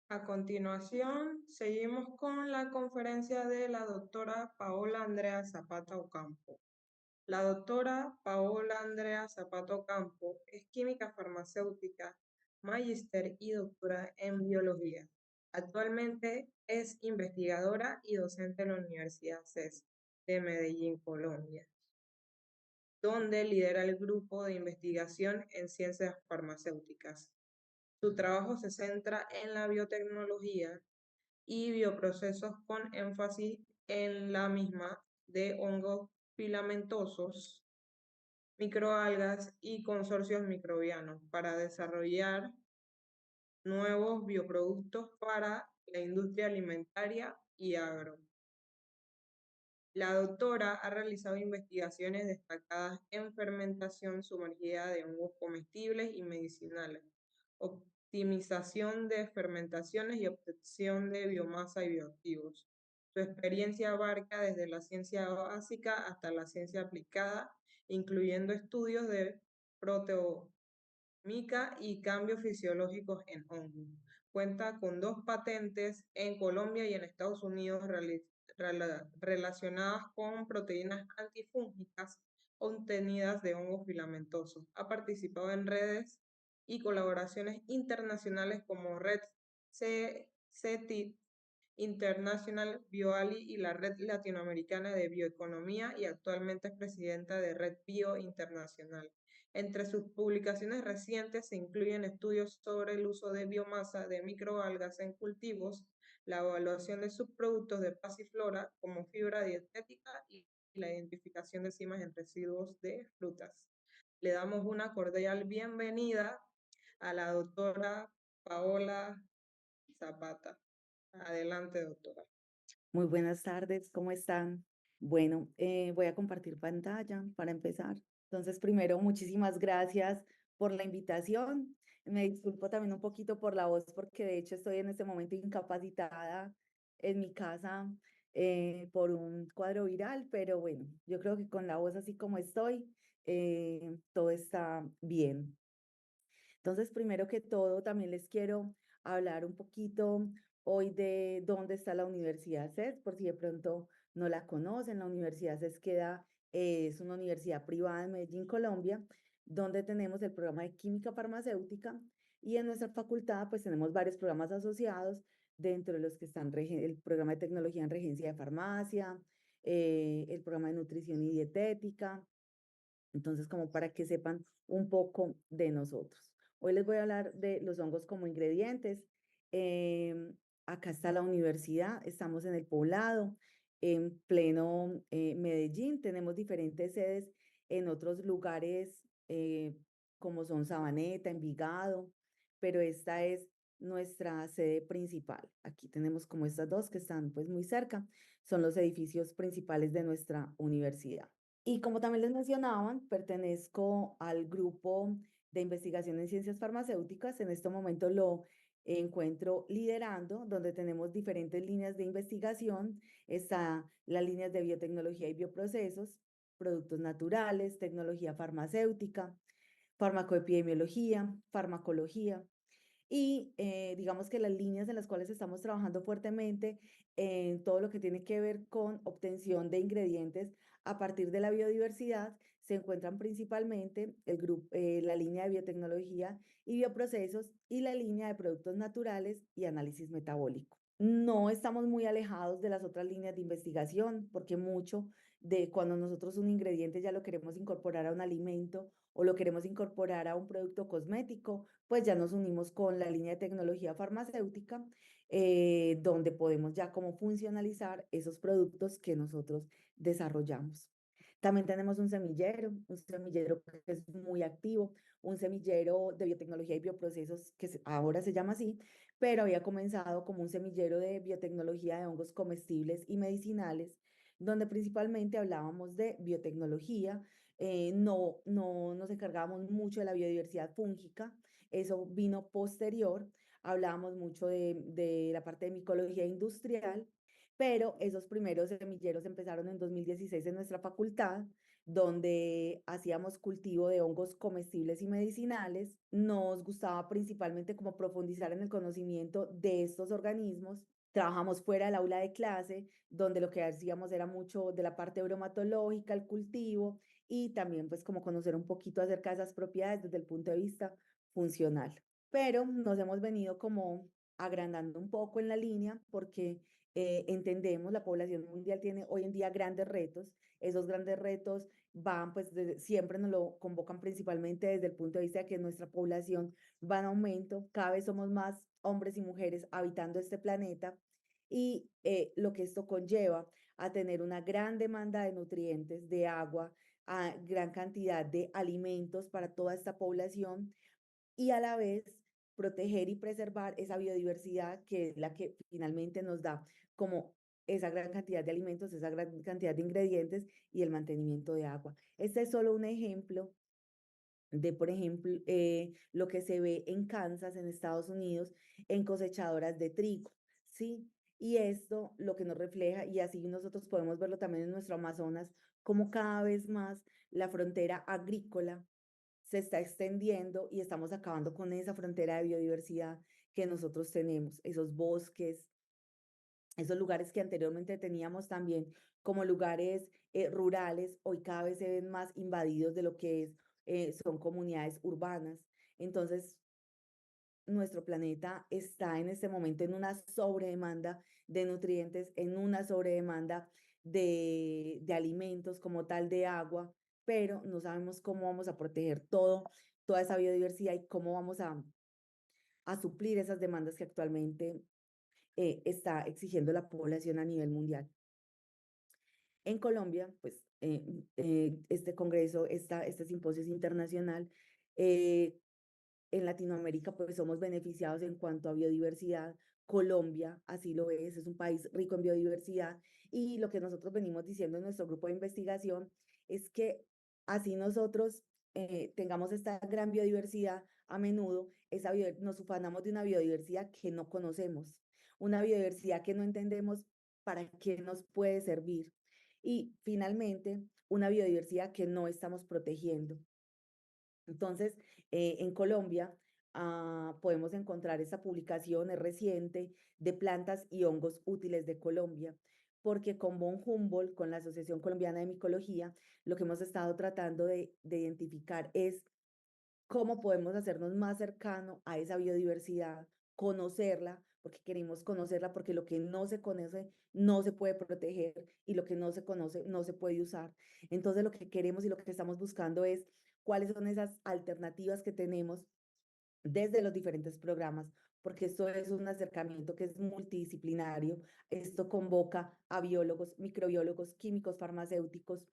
A continuación, seguimos con la conferencia de la doctora Paola Andrea Zapata Ocampo. La doctora Paola Andrea Zapata Ocampo es química farmacéutica, magíster y doctora en biología. Actualmente es investigadora y docente en la Universidad CES de Medellín, Colombia, donde lidera el grupo de investigación en ciencias farmacéuticas. Su trabajo se centra en la biotecnología y bioprocesos con énfasis en la misma de hongos filamentosos, microalgas y consorcios microbianos para desarrollar nuevos bioproductos para la industria alimentaria y agro. La doctora ha realizado investigaciones destacadas en fermentación sumergida de hongos comestibles y medicinales, optimización de fermentaciones y obtención de biomasa y bioactivos. Su experiencia abarca desde la ciencia básica hasta la ciencia aplicada, incluyendo estudios de proteomica y cambios fisiológicos en hongos. Cuenta con 2 patentes en Colombia y en Estados Unidos relacionadas con proteínas antifúngicas obtenidas de hongos filamentosos. Ha participado en redes y colaboraciones internacionales como Red CETID, International BioAli y la Red Latinoamericana de Bioeconomía, y actualmente es presidenta de Red Bio Internacional. Entre sus publicaciones recientes se incluyen estudios sobre el uso de biomasa de microalgas en cultivos, la evaluación de subproductos de pasiflora como fibra dietética y la identificación de enzimas en residuos de frutas. Le damos una cordial bienvenida a la doctora Paola Zapata. Adelante, doctora. Muy buenas tardes, ¿cómo están? Bueno, voy a compartir pantalla para empezar. Entonces, primero, muchísimas gracias por la invitación. Me disculpo también un poquito por la voz porque de hecho estoy en este momento incapacitada en mi casa por un cuadro viral, pero bueno, yo creo que con la voz así como estoy, todo está bien. Entonces, primero que todo, también les quiero hablar un poquito hoy de dónde está la Universidad CES, por si de pronto no la conocen. La Universidad CES es una universidad privada en Medellín, Colombia, donde tenemos el programa de química farmacéutica y en nuestra facultad pues tenemos varios programas asociados, dentro de los que están el programa de tecnología en regencia de farmacia, el programa de nutrición y dietética. Entonces, como para que sepan un poco de nosotros. Hoy les voy a hablar de los hongos como ingredientes. Acá está la universidad, estamos en el poblado, en pleno Medellín. Tenemos diferentes sedes en otros lugares como son Sabaneta, Envigado, pero esta es nuestra sede principal. Aquí tenemos como estas dos que están pues muy cerca, son los edificios principales de nuestra universidad. Y como también les mencionaban, pertenezco al grupo de investigación en ciencias farmacéuticas. En este momento lo encuentro liderando, donde tenemos diferentes líneas de investigación. Está las líneas de biotecnología y bioprocesos, productos naturales, tecnología farmacéutica, farmacoepidemiología, farmacología. Y digamos que las líneas en las cuales estamos trabajando fuertemente en todo lo que tiene que ver con obtención de ingredientes a partir de la biodiversidad se encuentran principalmente la línea de biotecnología y bioprocesos y la línea de productos naturales y análisis metabólico. No estamos muy alejados de las otras líneas de investigación porque mucho de cuando nosotros un ingrediente ya lo queremos incorporar a un alimento o lo queremos incorporar a un producto cosmético, pues ya nos unimos con la línea de tecnología farmacéutica, donde podemos ya como funcionalizar esos productos que nosotros desarrollamos. También tenemos un semillero que es muy activo, un semillero de biotecnología y bioprocesos que ahora se llama así, pero había comenzado como un semillero de biotecnología de hongos comestibles y medicinales, donde principalmente hablábamos de biotecnología. No nos encargábamos mucho de la biodiversidad fúngica, eso vino posterior. Hablábamos mucho de la parte de micología industrial, pero esos primeros semilleros empezaron en 2016 en nuestra facultad, donde hacíamos cultivo de hongos comestibles y medicinales. Nos gustaba principalmente como profundizar en el conocimiento de estos organismos. Trabajamos fuera del aula de clase, donde lo que hacíamos era mucho de la parte bromatológica, el cultivo, y también pues como conocer un poquito acerca de esas propiedades desde el punto de vista funcional. Pero nos hemos venido como agrandando un poco en la línea porque entendemos, la población mundial tiene hoy en día grandes retos. Esos grandes retos van, pues siempre nos lo convocan principalmente desde el punto de vista de que nuestra población va en aumento, cada vez somos más hombres y mujeres habitando este planeta y lo que esto conlleva a tener una gran demanda de nutrientes, de agua, a gran cantidad de alimentos para toda esta población y a la vez proteger y preservar esa biodiversidad que es la que finalmente nos da como esa gran cantidad de alimentos, esa gran cantidad de ingredientes y el mantenimiento de agua. Este es solo un ejemplo de, por ejemplo, lo que se ve en Kansas, en Estados Unidos, en cosechadoras de trigo, ¿sí? Y esto lo que nos refleja, y así nosotros podemos verlo también en nuestro Amazonas, como cada vez más la frontera agrícola se está extendiendo y estamos acabando con esa frontera de biodiversidad que nosotros tenemos, esos bosques, esos lugares que anteriormente teníamos también como lugares rurales, hoy cada vez se ven más invadidos de lo que es, son comunidades urbanas. Entonces, nuestro planeta está en este momento en una sobredemanda de nutrientes, en una sobredemanda de alimentos como tal, de agua, pero no sabemos cómo vamos a proteger toda esa biodiversidad y cómo vamos a suplir esas demandas que actualmente está exigiendo la población a nivel mundial. En Colombia, pues este congreso, este simposio es internacional. eh, en Latinoamérica, pues somos beneficiados en cuanto a biodiversidad. Colombia, así lo es un país rico en biodiversidad. Y lo que nosotros venimos diciendo en nuestro grupo de investigación es que así nosotros tengamos esta gran biodiversidad, a menudo nos ufanamos de una biodiversidad que no conocemos, una biodiversidad que no entendemos para qué nos puede servir. Y finalmente, una biodiversidad que no estamos protegiendo. Entonces, en Colombia podemos encontrar esta publicación, es reciente, de plantas y hongos útiles de Colombia, porque con Von Humboldt, con la Asociación Colombiana de Micología, lo que hemos estado tratando de identificar es cómo podemos hacernos más cercano a esa biodiversidad, conocerla, porque queremos conocerla, porque lo que no se conoce no se puede proteger y lo que no se conoce no se puede usar. Entonces lo que queremos y lo que estamos buscando es cuáles son esas alternativas que tenemos desde los diferentes programas, porque esto es un acercamiento que es multidisciplinario, esto convoca a biólogos, microbiólogos, químicos, farmacéuticos,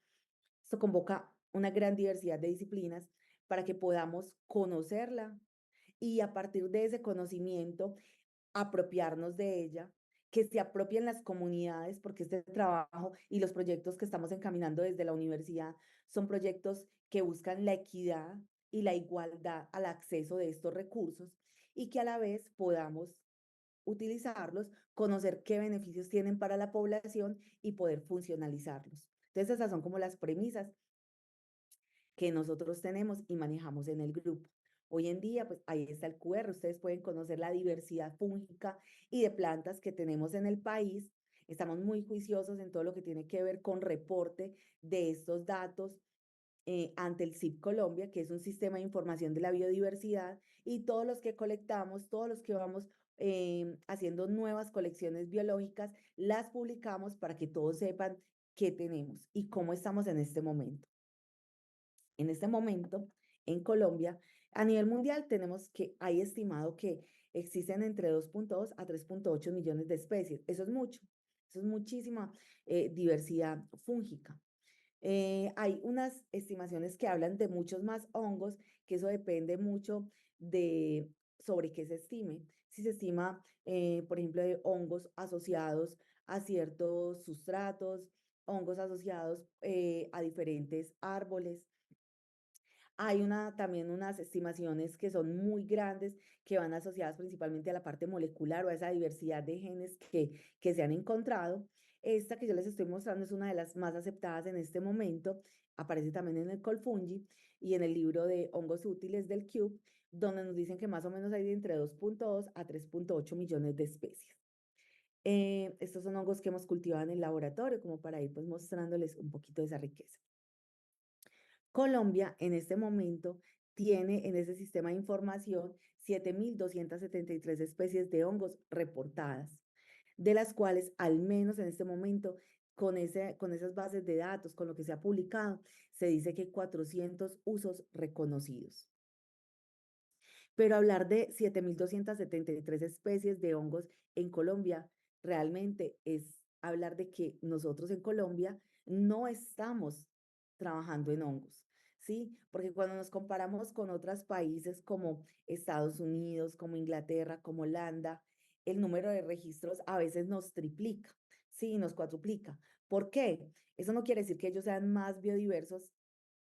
esto convoca una gran diversidad de disciplinas para que podamos conocerla y a partir de ese conocimiento apropiarnos de ella, que se apropien las comunidades, porque este trabajo y los proyectos que estamos encaminando desde la universidad son proyectos que buscan la equidad y la igualdad al acceso de estos recursos y que a la vez podamos utilizarlos, conocer qué beneficios tienen para la población y poder funcionalizarlos. Entonces, esas son como las premisas que nosotros tenemos y manejamos en el grupo. Hoy en día, pues ahí está el QR, ustedes pueden conocer la diversidad fúngica y de plantas que tenemos en el país. Estamos muy juiciosos en todo lo que tiene que ver con reporte de estos datos ante el CIP Colombia, que es un sistema de información de la biodiversidad, y todos los que colectamos, todos los que vamos haciendo nuevas colecciones biológicas, las publicamos para que todos sepan qué tenemos y cómo estamos en este momento. En este momento, en Colombia, a nivel mundial tenemos que, hay estimado que existen entre 2.2 a 3.8 millones de especies. Eso es mucho, eso es muchísima diversidad fúngica. Hay unas estimaciones que hablan de muchos más hongos, que eso depende mucho de sobre qué se estime. Si se estima, por ejemplo, de hongos asociados a ciertos sustratos, hongos asociados a diferentes árboles, hay también unas estimaciones que son muy grandes, que van asociadas principalmente a la parte molecular o a esa diversidad de genes que se han encontrado. Esta que yo les estoy mostrando es una de las más aceptadas en este momento aparece también en el Colfungi y en el libro de hongos útiles del Cube, donde nos dicen que más o menos hay de entre 2,2 a 3,8 millones de especies. Estos son hongos que hemos cultivado en el laboratorio, como para ir pues mostrándoles un poquito de esa riqueza. Colombia en este momento tiene en ese sistema de información 7.273 especies de hongos reportadas, de las cuales al menos en este momento, con esas bases de datos, con lo que se ha publicado, se dice que hay 400 usos reconocidos. Pero hablar de 7.273 especies de hongos en Colombia realmente es hablar de que nosotros en Colombia no estamos trabajando en hongos, ¿sí? Porque cuando nos comparamos con otros países como Estados Unidos, como Inglaterra, como Holanda, el número de registros a veces nos triplica, ¿sí? Nos cuatruplica. ¿Por qué? Eso no quiere decir que ellos sean más biodiversos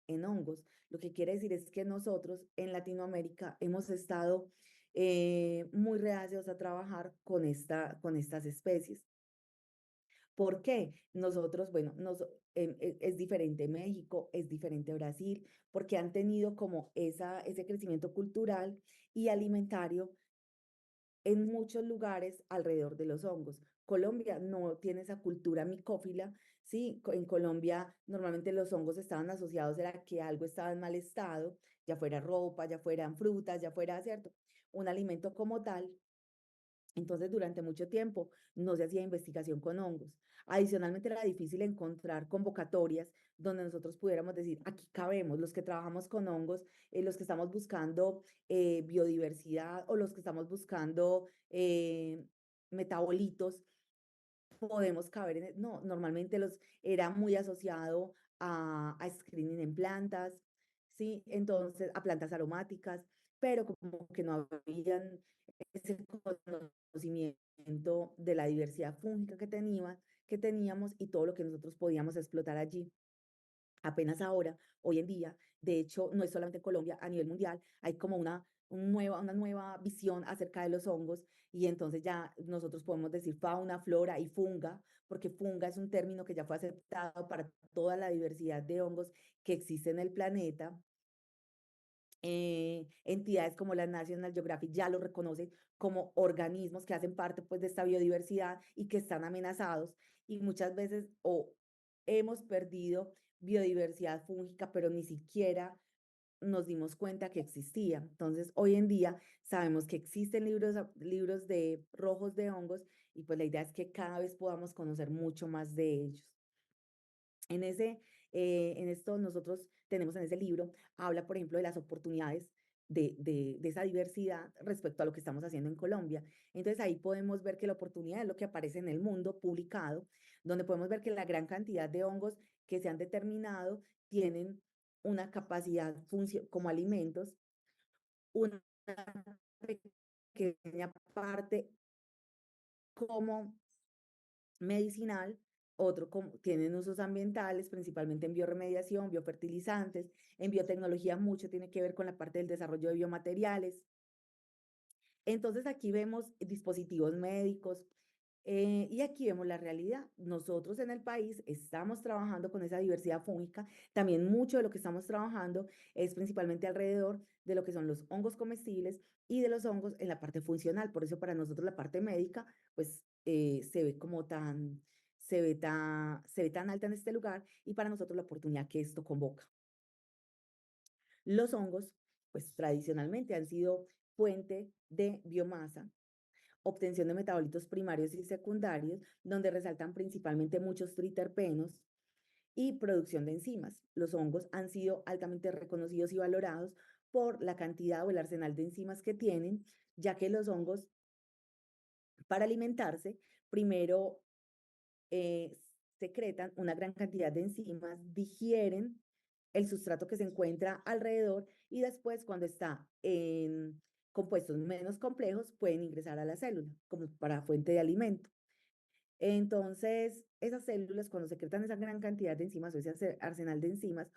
en hongos. Lo que quiere decir es que nosotros en Latinoamérica hemos estado muy reacios a trabajar con estas especies. ¿Por qué? Nosotros, bueno, es diferente México, es diferente Brasil, porque han tenido como ese crecimiento cultural y alimentario en muchos lugares alrededor de los hongos. Colombia no tiene esa cultura micófila, ¿sí? En Colombia normalmente los hongos estaban asociados a que algo estaba en mal estado, ya fuera ropa, ya fueran frutas, ya fuera, ¿cierto? Un alimento como tal. Entonces, durante mucho tiempo no se hacía investigación con hongos. Adicionalmente, era difícil encontrar convocatorias donde nosotros pudiéramos decir, aquí cabemos, los que trabajamos con hongos, los que estamos buscando biodiversidad o los que estamos buscando metabolitos, podemos caber no, normalmente era muy asociado a screening en plantas, ¿sí? Entonces, a plantas aromáticas, pero como que no habían ese conocimiento de la diversidad fúngica que teníamos y todo lo que nosotros podíamos explotar allí. Apenas ahora, hoy en día, de hecho, no es solamente en Colombia, a nivel mundial, hay como una nueva visión acerca de los hongos y entonces ya nosotros podemos decir fauna, flora y funga, porque funga es un término que ya fue aceptado para toda la diversidad de hongos que existe en el planeta. Entidades como la National Geographic ya lo reconocen como organismos que hacen parte pues de esta biodiversidad y que están amenazados y muchas veces o hemos perdido biodiversidad fúngica, pero ni siquiera nos dimos cuenta que existía. Entonces, hoy en día sabemos que existen libros de rojos de hongos y pues la idea es que cada vez podamos conocer mucho más de ellos. En esto nosotros tenemos en ese libro, habla, por ejemplo, de las oportunidades de esa diversidad respecto a lo que estamos haciendo en Colombia. Entonces ahí podemos ver que la oportunidad es lo que aparece en el mundo publicado, donde podemos ver que la gran cantidad de hongos que se han determinado tienen una capacidad como alimentos, una pequeña parte como medicinal, tienen usos ambientales, principalmente en bioremediación, biofertilizantes, en biotecnología mucho tiene que ver con la parte del desarrollo de biomateriales. Entonces aquí vemos dispositivos médicos y aquí vemos la realidad. Nosotros en el país estamos trabajando con esa diversidad fúngica. También mucho de lo que estamos trabajando es principalmente alrededor de lo que son los hongos comestibles y de los hongos en la parte funcional. Por eso para nosotros la parte médica, pues se ve como se ve tan alta en este lugar y para nosotros la oportunidad que esto convoca. Los hongos, pues tradicionalmente han sido fuente de biomasa, obtención de metabolitos primarios y secundarios, donde resaltan principalmente muchos triterpenos y producción de enzimas. Los hongos han sido altamente reconocidos y valorados por la cantidad o el arsenal de enzimas que tienen, ya que los hongos, para alimentarse, primero eh, secretan una gran cantidad de enzimas, digieren el sustrato que se encuentra alrededor y después cuando está en compuestos menos complejos pueden ingresar a la célula como para fuente de alimento. Entonces, esas células cuando secretan esa gran cantidad de enzimas o ese arsenal de enzimas,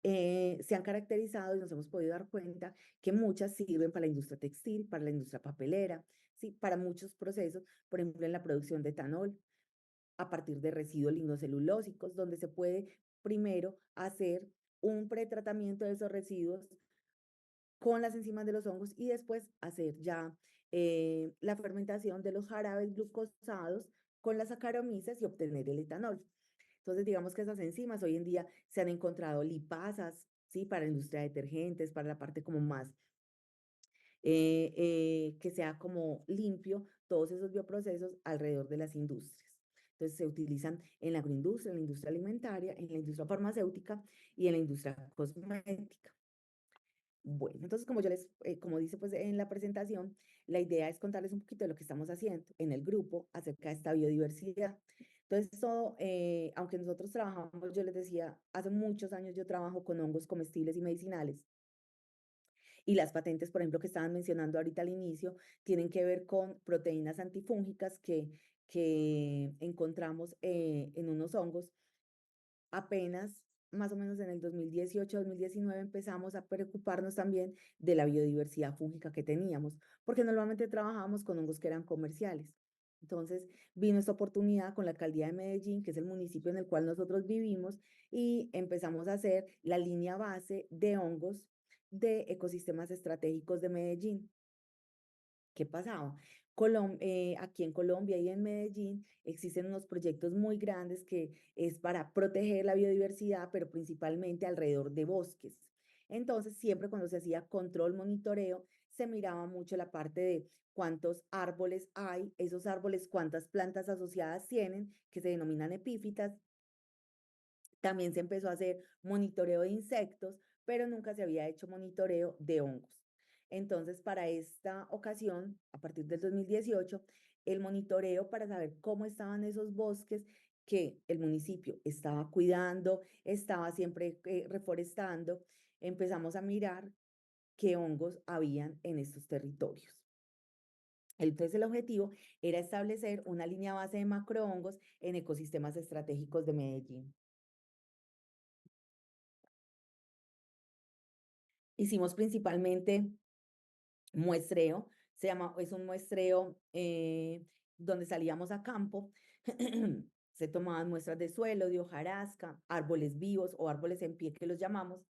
se han caracterizado y nos hemos podido dar cuenta que muchas sirven para la industria textil, para la industria papelera, ¿sí? Para muchos procesos, por ejemplo, en la producción de etanol, a partir de residuos lignocelulósicos, donde se puede primero hacer un pretratamiento de esos residuos con las enzimas de los hongos y después hacer ya la fermentación de los jarabes glucosados con las saccharomyces y obtener el etanol. Entonces, digamos que esas enzimas hoy en día se han encontrado lipasas, ¿sí? Para la industria de detergentes, para la parte como más que sea como limpio todos esos bioprocesos alrededor de las industrias. Entonces se utilizan en la agroindustria, en la industria alimentaria, en la industria farmacéutica y en la industria cosmética. Bueno, entonces como yo les, como dice pues en la presentación, la idea es contarles un poquito de lo que estamos haciendo en el grupo acerca de esta biodiversidad. Entonces, todo, aunque nosotros trabajamos, yo les decía, hace muchos años yo trabajo con hongos comestibles y medicinales. Y las patentes, por ejemplo, que estaban mencionando ahorita al inicio, tienen que ver con proteínas antifúngicas que encontramos en unos hongos. Apenas, más o menos en el 2018-2019, empezamos a preocuparnos también de la biodiversidad fúngica que teníamos, porque normalmente trabajábamos con hongos que eran comerciales. Entonces vino esta oportunidad con la alcaldía de Medellín, que es el municipio en el cual nosotros vivimos, y empezamos a hacer la línea base de hongos de ecosistemas estratégicos de Medellín. ¿Qué pasaba? Aquí en Colombia y en Medellín existen unos proyectos muy grandes que es para proteger la biodiversidad, pero principalmente alrededor de bosques. Entonces, siempre cuando se hacía control, monitoreo, se miraba mucho la parte de cuántos árboles hay, esos árboles, cuántas plantas asociadas tienen, que se denominan epífitas. También se empezó a hacer monitoreo de insectos, pero nunca se había hecho monitoreo de hongos. Entonces, para esta ocasión, a partir del 2018, el monitoreo para saber cómo estaban esos bosques que el municipio estaba cuidando, estaba siempre reforestando, empezamos a mirar qué hongos habían en estos territorios. Entonces, el objetivo era establecer una línea base de macrohongos en ecosistemas estratégicos de Medellín. Hicimos principalmente muestreo, es un muestreo donde salíamos a campo, se tomaban muestras de suelo, de hojarasca, árboles vivos o árboles en pie que los llamamos,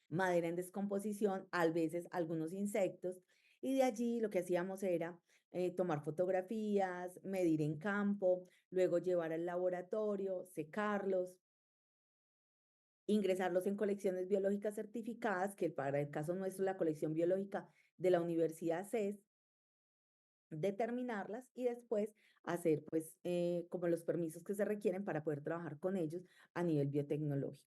madera en descomposición, a veces algunos insectos, y de allí lo que hacíamos era tomar fotografías, medir en campo, luego llevar al laboratorio, secarlos, ingresarlos en colecciones biológicas certificadas, que para el caso nuestro la colección biológica de la Universidad CES, determinarlas y después hacer pues como los permisos que se requieren para poder trabajar con ellos a nivel biotecnológico.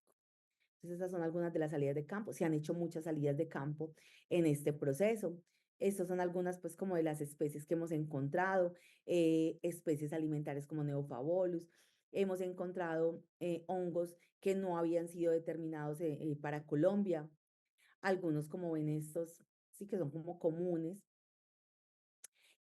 Entonces esas son algunas de las salidas de campo. Se han hecho muchas salidas de campo en este proceso. Estas son algunas pues como de las especies que hemos encontrado, especies alimentarias como Neophabolus. Hemos encontrado hongos que no habían sido determinados para Colombia. Algunos como ven estos, sí que son como comunes,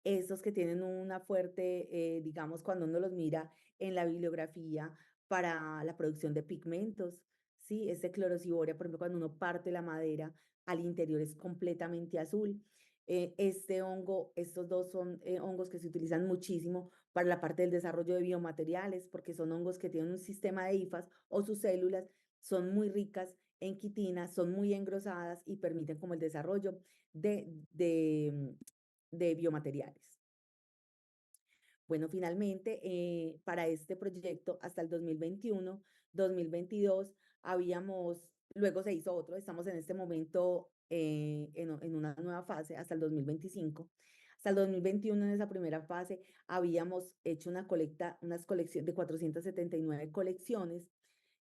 estos que tienen una fuerte, digamos, cuando uno los mira en la bibliografía para la producción de pigmentos, ¿sí? Este clorociboria, por ejemplo, cuando uno parte la madera, al interior es completamente azul. Este hongo, estos dos son hongos que se utilizan muchísimo para la parte del desarrollo de biomateriales, porque son hongos que tienen un sistema de hifas o sus células son muy ricas en quitina, son muy engrosadas y permiten como el desarrollo de biomateriales. Bueno, finalmente, para este proyecto, hasta el 2021, 2022, luego se hizo otro, estamos en este momento en una nueva fase hasta el 2025. Hasta el 2021, en esa primera fase, habíamos hecho unas colecciones de 479 colecciones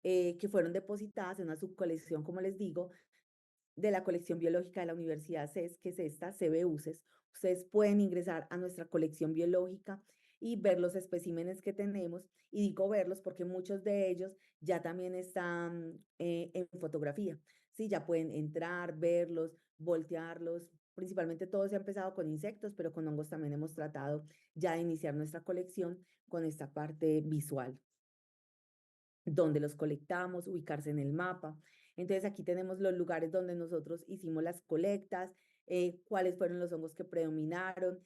que fueron depositadas en una subcolección, como les digo, de la colección biológica de la Universidad CES, que es esta, CBUCES. Ustedes pueden ingresar a nuestra colección biológica y ver los especímenes que tenemos. Y digo verlos porque muchos de ellos ya también están en fotografía. Sí, ya pueden entrar, verlos, voltearlos. Principalmente todo se ha empezado con insectos, pero con hongos también hemos tratado ya de iniciar nuestra colección con esta parte visual, donde los colectamos, ubicarse en el mapa. Entonces aquí tenemos los lugares donde nosotros hicimos las colectas, cuáles fueron los hongos que predominaron.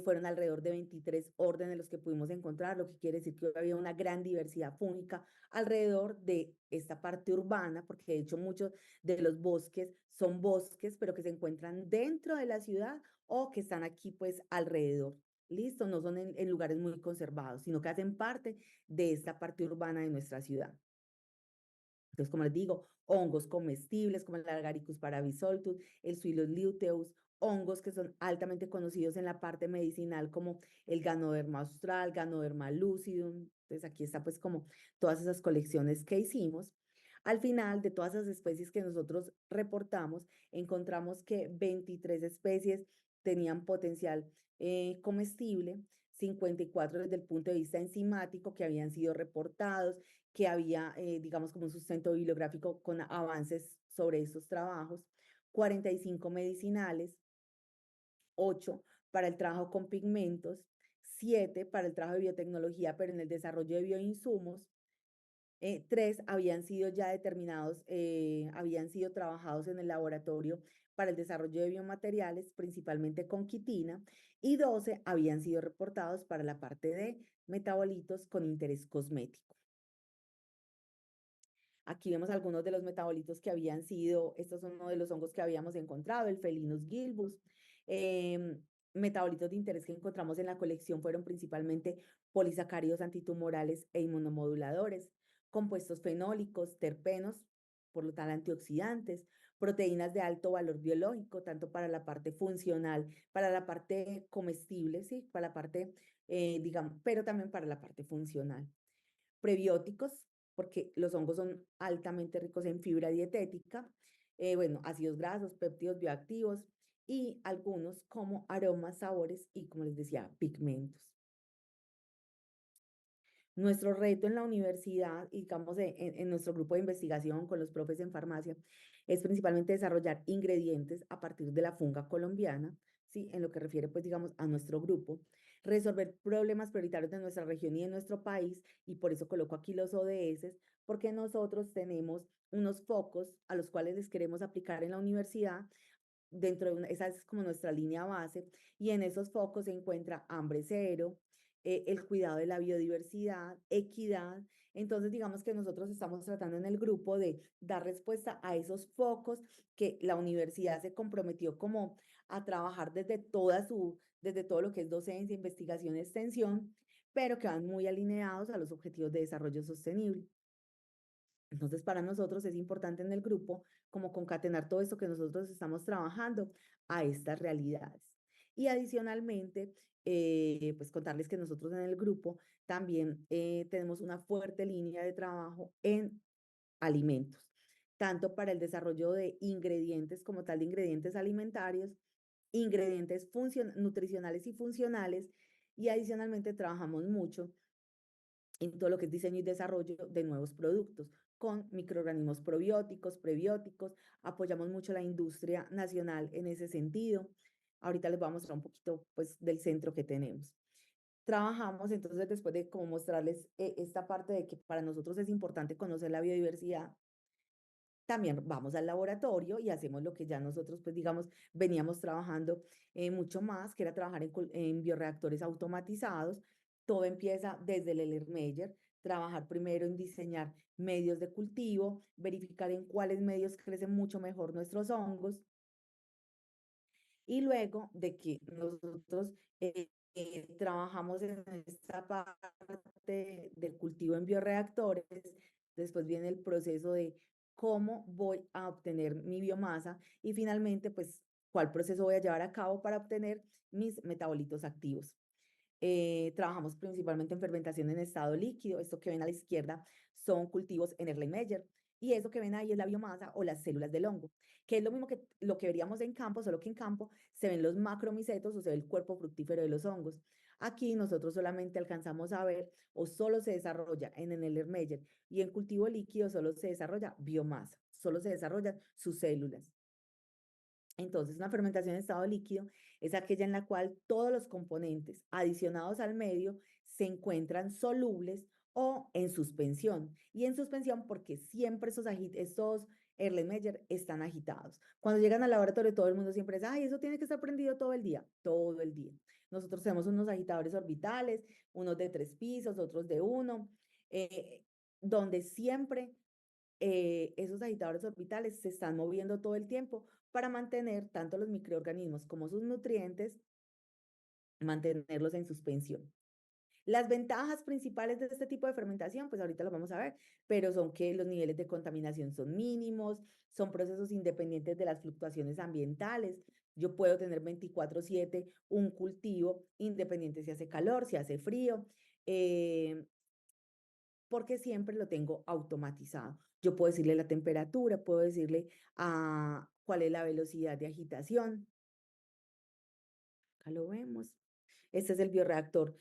Fueron alrededor de 23 órdenes los que pudimos encontrar, lo que quiere decir que había una gran diversidad fúngica alrededor de esta parte urbana, porque de hecho muchos de los bosques son bosques, pero que se encuentran dentro de la ciudad o que están aquí pues alrededor. Listo, no son en lugares muy conservados, sino que hacen parte de esta parte urbana de nuestra ciudad. Entonces, como les digo, hongos comestibles como el Agaricus paravisoltus, el Suillus luteus, hongos que son altamente conocidos en la parte medicinal como el Ganoderma austral, Ganoderma lucidum. Entonces, aquí está pues como todas esas colecciones que hicimos. Al final, de todas esas especies que nosotros reportamos, encontramos que 23 especies tenían potencial comestible, 54 desde el punto de vista enzimático que habían sido reportados, que había, digamos, como un sustento bibliográfico con avances sobre estos trabajos, 45 medicinales, 8 para el trabajo con pigmentos, 7 para el trabajo de biotecnología, pero en el desarrollo de bioinsumos, 3 habían sido ya determinados, habían sido trabajados en el laboratorio para el desarrollo de biomateriales, principalmente con quitina, y 12 habían sido reportados para la parte de metabolitos con interés cosmético. Aquí vemos algunos de los metabolitos que habían sido, estos son uno de los hongos que habíamos encontrado, el Felinus gilbus. Metabolitos de interés que encontramos en la colección fueron principalmente polisacáridos antitumorales e inmunomoduladores, compuestos fenólicos, terpenos, por lo tanto antioxidantes, proteínas de alto valor biológico, tanto para la parte funcional, para la parte comestible, sí, para la parte, digamos, pero también para la parte funcional. Prebióticos, porque los hongos son altamente ricos en fibra dietética, bueno, ácidos grasos, péptidos bioactivos y algunos como aromas, sabores y, como les decía, pigmentos. Nuestro reto en la universidad, y digamos en nuestro grupo de investigación con los profes en farmacia, es principalmente desarrollar ingredientes a partir de la funga colombiana, ¿sí? En lo que refiere, pues, digamos, a nuestro grupo, resolver problemas prioritarios de nuestra región y de nuestro país, y por eso coloco aquí los ODS, porque nosotros tenemos unos focos a los cuales les queremos aplicar en la universidad. Dentro de esa es como nuestra línea base, y en esos focos se encuentra hambre cero, el cuidado de la biodiversidad, equidad. Entonces, digamos que nosotros estamos tratando en el grupo de dar respuesta a esos focos que la universidad se comprometió como a trabajar desde todo lo que es docencia, investigación, extensión, pero que van muy alineados a los objetivos de desarrollo sostenible. Entonces, para nosotros es importante en el grupo como concatenar todo esto que nosotros estamos trabajando a estas realidades. Y adicionalmente, pues contarles que nosotros en el grupo también tenemos una fuerte línea de trabajo en alimentos, tanto para el desarrollo de ingredientes como tal de ingredientes alimentarios, ingredientes nutricionales y funcionales, y adicionalmente trabajamos mucho en todo lo que es diseño y desarrollo de nuevos productos con microorganismos probióticos, prebióticos. Apoyamos mucho la industria nacional en ese sentido. Ahorita les voy a mostrar un poquito pues, del centro que tenemos. Trabajamos entonces después de como mostrarles esta parte de que para nosotros es importante conocer la biodiversidad. También vamos al laboratorio y hacemos lo que ya nosotros, pues digamos, veníamos trabajando mucho más, que era trabajar en bioreactores automatizados. Todo empieza desde el Erlenmeyer, trabajar primero en diseñar medios de cultivo, verificar en cuáles medios crecen mucho mejor nuestros hongos, y luego de que nosotros trabajamos en esta parte del cultivo en bioreactores, después viene el proceso de cómo voy a obtener mi biomasa y finalmente, pues, cuál proceso voy a llevar a cabo para obtener mis metabolitos activos. Trabajamos principalmente en fermentación en estado líquido. Esto que ven a la izquierda son cultivos en Erlenmeyer, y eso que ven ahí es la biomasa o las células del hongo, que es lo mismo que lo que veríamos en campo, solo que en campo se ven los macromicetos o se ve el cuerpo fructífero de los hongos. Aquí nosotros solamente alcanzamos a ver o solo se desarrolla en el Erlenmeyer, y en cultivo líquido solo se desarrolla biomasa, solo se desarrollan sus células. Entonces, una fermentación en estado líquido es aquella en la cual todos los componentes adicionados al medio se encuentran solubles o en suspensión. Y en suspensión porque siempre estos Erlenmeyer están agitados. Cuando llegan al laboratorio, todo el mundo siempre dice, ay, eso tiene que estar prendido todo el día, todo el día. Nosotros tenemos unos agitadores orbitales, unos de 3 pisos, otros de uno, eh, donde siempre esos agitadores orbitales se están moviendo todo el tiempo para mantener tanto los microorganismos como sus nutrientes, mantenerlos en suspensión. Las ventajas principales de este tipo de fermentación, pues ahorita lo vamos a ver, pero son que los niveles de contaminación son mínimos, son procesos independientes de las fluctuaciones ambientales. Yo puedo tener 24/7 un cultivo independiente si hace calor, si hace frío, porque siempre lo tengo automatizado. Yo puedo decirle la temperatura, puedo decirle cuál es la velocidad de agitación. Acá lo vemos. Este es el bioreactor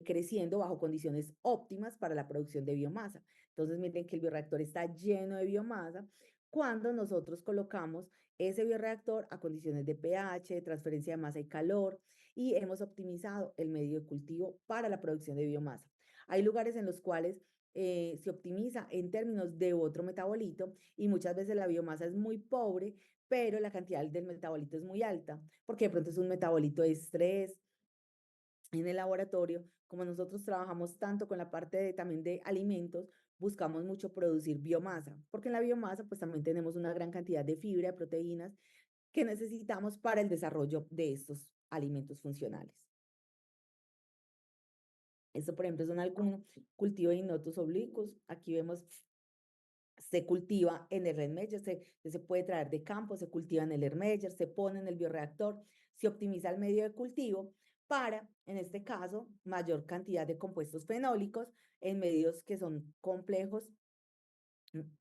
creciendo bajo condiciones óptimas para la producción de biomasa. Entonces, miren que el bioreactor está lleno de biomasa cuando nosotros colocamos ese bioreactor a condiciones de pH, de transferencia de masa y calor, y hemos optimizado el medio de cultivo para la producción de biomasa. Hay lugares en los cuales se optimiza en términos de otro metabolito y muchas veces la biomasa es muy pobre, pero la cantidad del metabolito es muy alta, porque de pronto es un metabolito de estrés. En el laboratorio, como nosotros trabajamos tanto con la parte también de alimentos, buscamos mucho producir biomasa, porque en la biomasa pues también tenemos una gran cantidad de fibra, de proteínas que necesitamos para el desarrollo de estos alimentos funcionales. Esto, por ejemplo, son algunos cultivos de ignotus oblicuos. Aquí vemos se cultiva en el Erlenmeyer, se puede traer de campo, se cultiva en el Erlenmeyer, se pone en el bioreactor, se optimiza el medio de cultivo para, en este caso, mayor cantidad de compuestos fenólicos en medios que son complejos.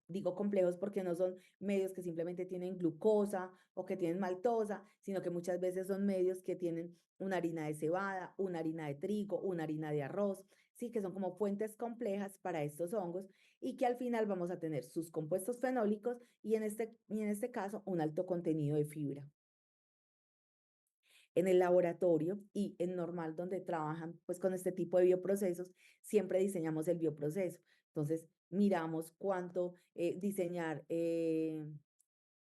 Digo complejos porque no son medios que simplemente tienen glucosa o que tienen maltosa, sino que muchas veces son medios que tienen una harina de cebada, una harina de trigo, una harina de arroz, sí, que son como fuentes complejas para estos hongos y que al final vamos a tener sus compuestos fenólicos y en este caso un alto contenido de fibra. En el laboratorio y en normal donde trabajan pues con este tipo de bioprocesos, siempre diseñamos el bioproceso. Entonces, miramos cuánto diseñar,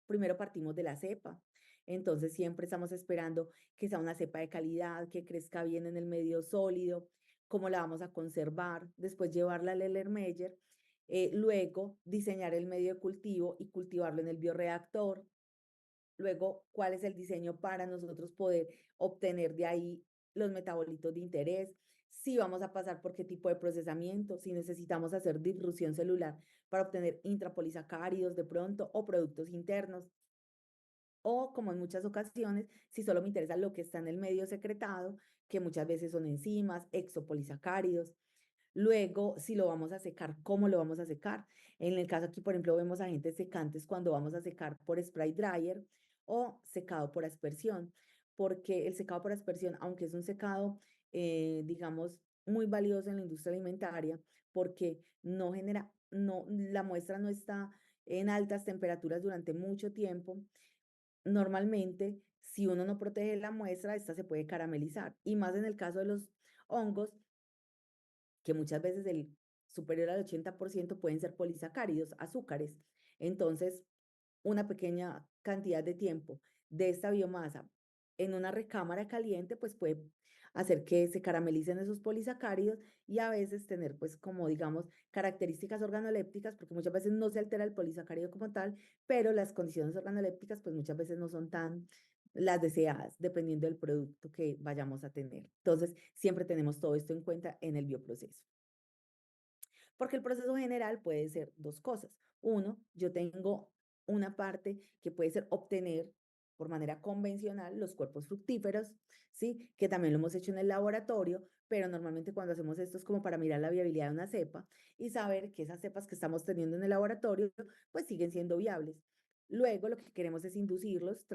primero partimos de la cepa. Entonces, siempre estamos esperando que sea una cepa de calidad, que crezca bien en el medio sólido, cómo la vamos a conservar, después llevarla al Erlenmeyer, luego diseñar el medio de cultivo y cultivarlo en el bioreactor, luego cuál es el diseño para nosotros poder obtener de ahí los metabolitos de interés, si vamos a pasar por qué tipo de procesamiento, si necesitamos hacer disrupción celular para obtener intrapolisacáridos de pronto o productos internos, o como en muchas ocasiones, si solo me interesa lo que está en el medio secretado, que muchas veces son enzimas, exopolisacáridos. Luego, si lo vamos a secar, ¿cómo lo vamos a secar? En el caso aquí, por ejemplo, vemos agentes secantes cuando vamos a secar por spray dryer o secado por aspersión, porque el secado por aspersión, aunque es un secado, digamos, muy valioso en la industria alimentaria, porque no genera, no, la muestra no está en altas temperaturas durante mucho tiempo, normalmente, si uno no protege la muestra, esta se puede caramelizar. Y más en el caso de los hongos, que muchas veces el superior al 80% pueden ser polisacáridos, azúcares. Entonces, una pequeña cantidad de tiempo de esta biomasa en una recámara caliente, pues puede hacer que se caramelicen esos polisacáridos y a veces tener, pues, como digamos, características organolépticas, porque muchas veces no se altera el polisacárido como tal, pero las condiciones organolépticas, pues muchas veces no son tan las deseadas, dependiendo del producto que vayamos a tener. Entonces, siempre tenemos todo esto en cuenta en el bioproceso. Porque el proceso general puede ser dos cosas. Uno, yo tengo una parte que puede ser obtener por manera convencional los cuerpos fructíferos, ¿sí? Que también lo hemos hecho en el laboratorio, pero normalmente cuando hacemos esto es como para mirar la viabilidad de una cepa y saber que esas cepas que estamos teniendo en el laboratorio pues siguen siendo viables. Luego lo que queremos es inducirlos,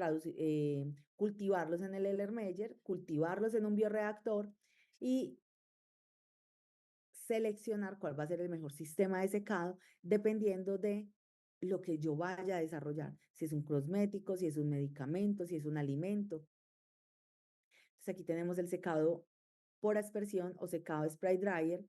cultivarlos en el Erlenmeyer, cultivarlos en un bioreactor y seleccionar cuál va a ser el mejor sistema de secado dependiendo de lo que yo vaya a desarrollar, si es un cosmético, si es un medicamento, si es un alimento. Entonces aquí tenemos el secado por aspersión o secado spray dryer.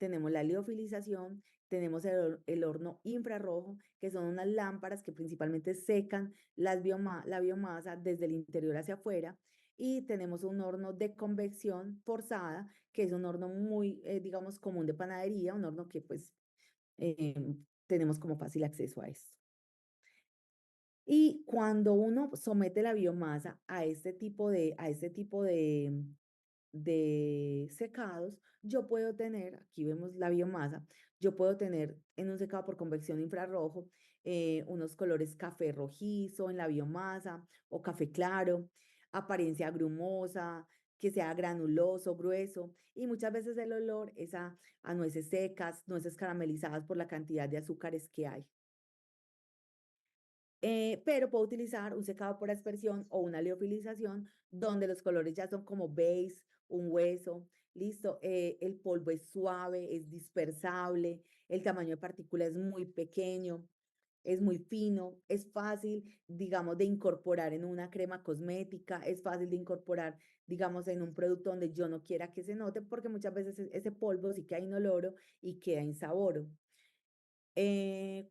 tenemos la liofilización, tenemos el horno infrarrojo, que son unas lámparas que principalmente secan la biomasa desde el interior hacia afuera, y tenemos un horno de convección forzada, que es un horno muy, digamos, común de panadería, un horno que pues tenemos como fácil acceso a esto. Y cuando uno somete la biomasa a este tipo de secados, yo puedo tener, aquí vemos la biomasa, yo puedo tener en un secado por convección infrarrojo unos colores café rojizo en la biomasa o café claro, apariencia grumosa, que sea granuloso, grueso, y muchas veces el olor es a nueces secas, nueces caramelizadas por la cantidad de azúcares que hay. Pero puedo utilizar un secado por aspersión o una liofilización donde los colores ya son como beige, un hueso, listo. El polvo es suave, es dispersable, el tamaño de partícula es muy pequeño, es muy fino, es fácil, digamos, de incorporar en una crema cosmética, es fácil de incorporar, digamos, en un producto donde yo no quiera que se note, porque muchas veces ese polvo sí queda inoloro y queda insaboro.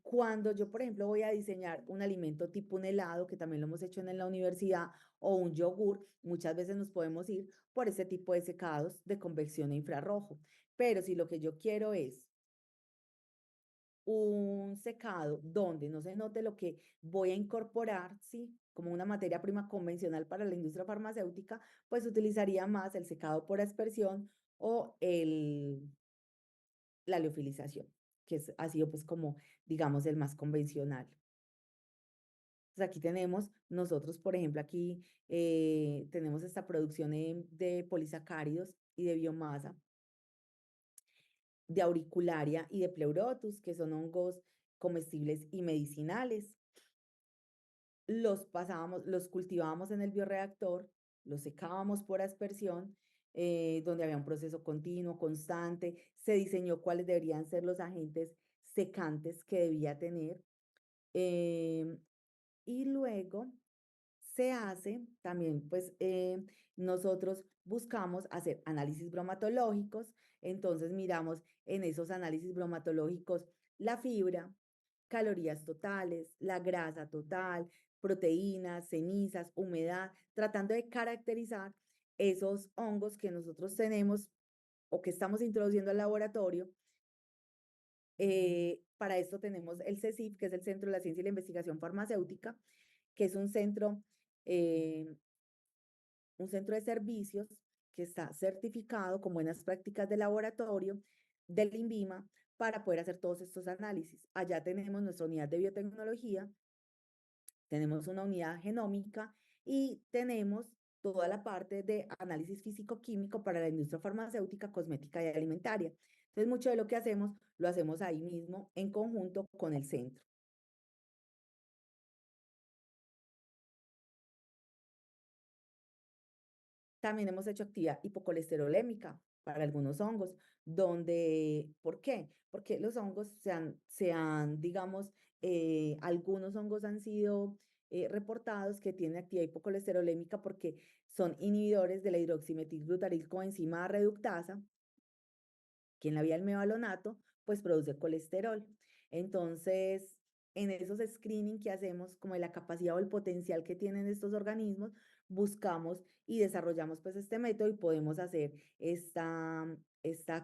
Cuando yo, por ejemplo, voy a diseñar un alimento tipo un helado, que también lo hemos hecho en la universidad, o un yogur, muchas veces nos podemos ir por ese tipo de secados de convección a infrarrojo. Pero si lo que yo quiero es un secado donde no se note lo que voy a incorporar, ¿sí? Como una materia prima convencional para la industria farmacéutica, pues utilizaría más el secado por aspersión o la liofilización, ha sido pues como, digamos, el más convencional. Entonces aquí tenemos nosotros, por ejemplo, aquí tenemos esta producción de polisacáridos y de biomasa, de auricularia y de pleurotus, que son hongos comestibles y medicinales. Los pasábamos, los cultivábamos en el bioreactor, los secábamos por aspersión, donde había un proceso continuo, constante. Se diseñó cuáles deberían ser los agentes secantes que debía tener. em, y luego se hace también, pues nosotros buscamos hacer análisis bromatológicos, entonces miramos en esos análisis bromatológicos la fibra, calorías totales, la grasa total, proteínas, cenizas, humedad, tratando de caracterizar esos hongos que nosotros tenemos o que estamos introduciendo al laboratorio. Para esto tenemos el CECIF, que es el Centro de la Ciencia y la Investigación Farmacéutica, que es eh, un centro de servicios que está certificado con buenas prácticas de laboratorio del INVIMA para poder hacer todos estos análisis. Allá tenemos nuestra unidad de biotecnología, tenemos una unidad genómica y tenemos toda la parte de análisis físico-químico para la industria farmacéutica, cosmética y alimentaria. Entonces, mucho de lo que hacemos lo hacemos ahí mismo en conjunto con el centro. También hemos hecho actividad hipocolesterolémica para algunos hongos, ¿por qué? Porque los hongos digamos, algunos hongos han sido reportados que tienen actividad hipocolesterolémica porque son inhibidores de la hidroximetilglutaryl coenzima reductasa, que en la vía del mevalonato, pues produce colesterol. Entonces, en esos screening que hacemos, como de la capacidad o el potencial que tienen estos organismos, buscamos y desarrollamos pues este método y podemos hacer esta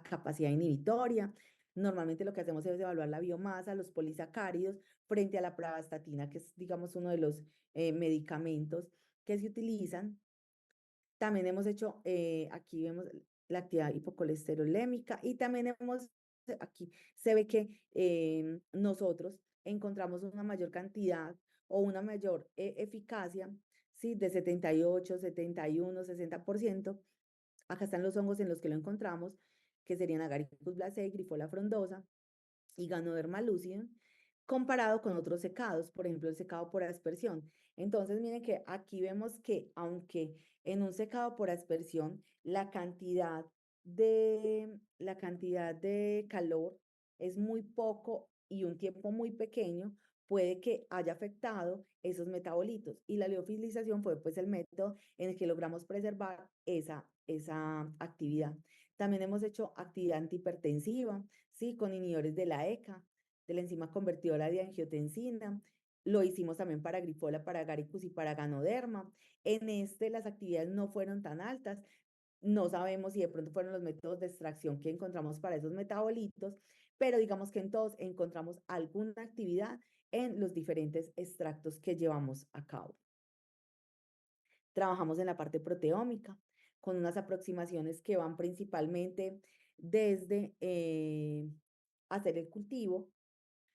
capacidad inhibitoria. Normalmente lo que hacemos es evaluar la biomasa, los polisacáridos, frente a la pravastatina, que es, digamos, uno de los medicamentos que se utilizan. También hemos hecho, aquí vemos la actividad hipocolesterolémica y también aquí se ve que nosotros encontramos una mayor cantidad o una mayor eficacia, ¿sí? De 78, 71, 60%. Acá están los hongos en los que lo encontramos, que serían Agaricus blacei, Grifola frondosa y Ganoderma lucidum, comparado con otros secados, por ejemplo, el secado por aspersión. Entonces, miren que aquí vemos que aunque en un secado por aspersión la cantidad de calor es muy poco y un tiempo muy pequeño, puede que haya afectado esos metabolitos. Y la liofilización fue pues el método en el que logramos preservar esa actividad. También hemos hecho actividad antihipertensiva, ¿sí? Con inhibidores de la ECA, de la enzima convertidora de angiotensina. Lo hicimos también para grifola, para agaricus y para ganoderma. En este las actividades no fueron tan altas. No sabemos si de pronto fueron los métodos de extracción que encontramos para esos metabolitos, pero digamos que en todos encontramos alguna actividad en los diferentes extractos que llevamos a cabo. Trabajamos en la parte proteómica con unas aproximaciones que van principalmente desde hacer el cultivo,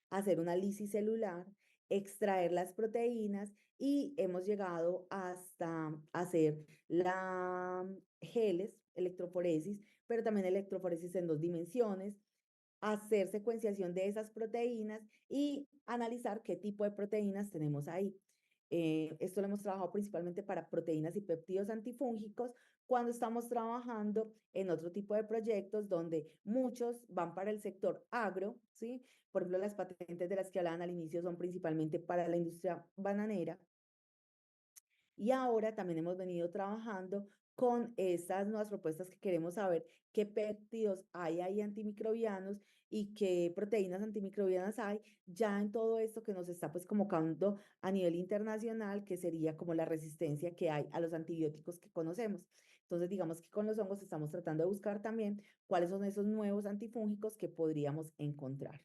hacer una lisis celular, extraer las proteínas y hemos llegado hasta hacer la geles, electroforesis, pero también electroforesis en 2 dimensiones, hacer secuenciación de esas proteínas y analizar qué tipo de proteínas tenemos ahí. Esto lo hemos trabajado principalmente para proteínas y péptidos antifúngicos cuando estamos trabajando en otro tipo de proyectos donde muchos van para el sector agro, ¿sí? Por ejemplo, las patentes de las que hablaban al inicio son principalmente para la industria bananera. Y ahora también hemos venido trabajando con estas nuevas propuestas que queremos saber qué péptidos hay ahí antimicrobianos y qué proteínas antimicrobianas hay ya en todo esto que nos está pues convocando a nivel internacional, que sería como la resistencia que hay a los antibióticos que conocemos. Entonces, digamos que con los hongos estamos tratando de buscar también cuáles son esos nuevos antifúngicos que podríamos encontrar.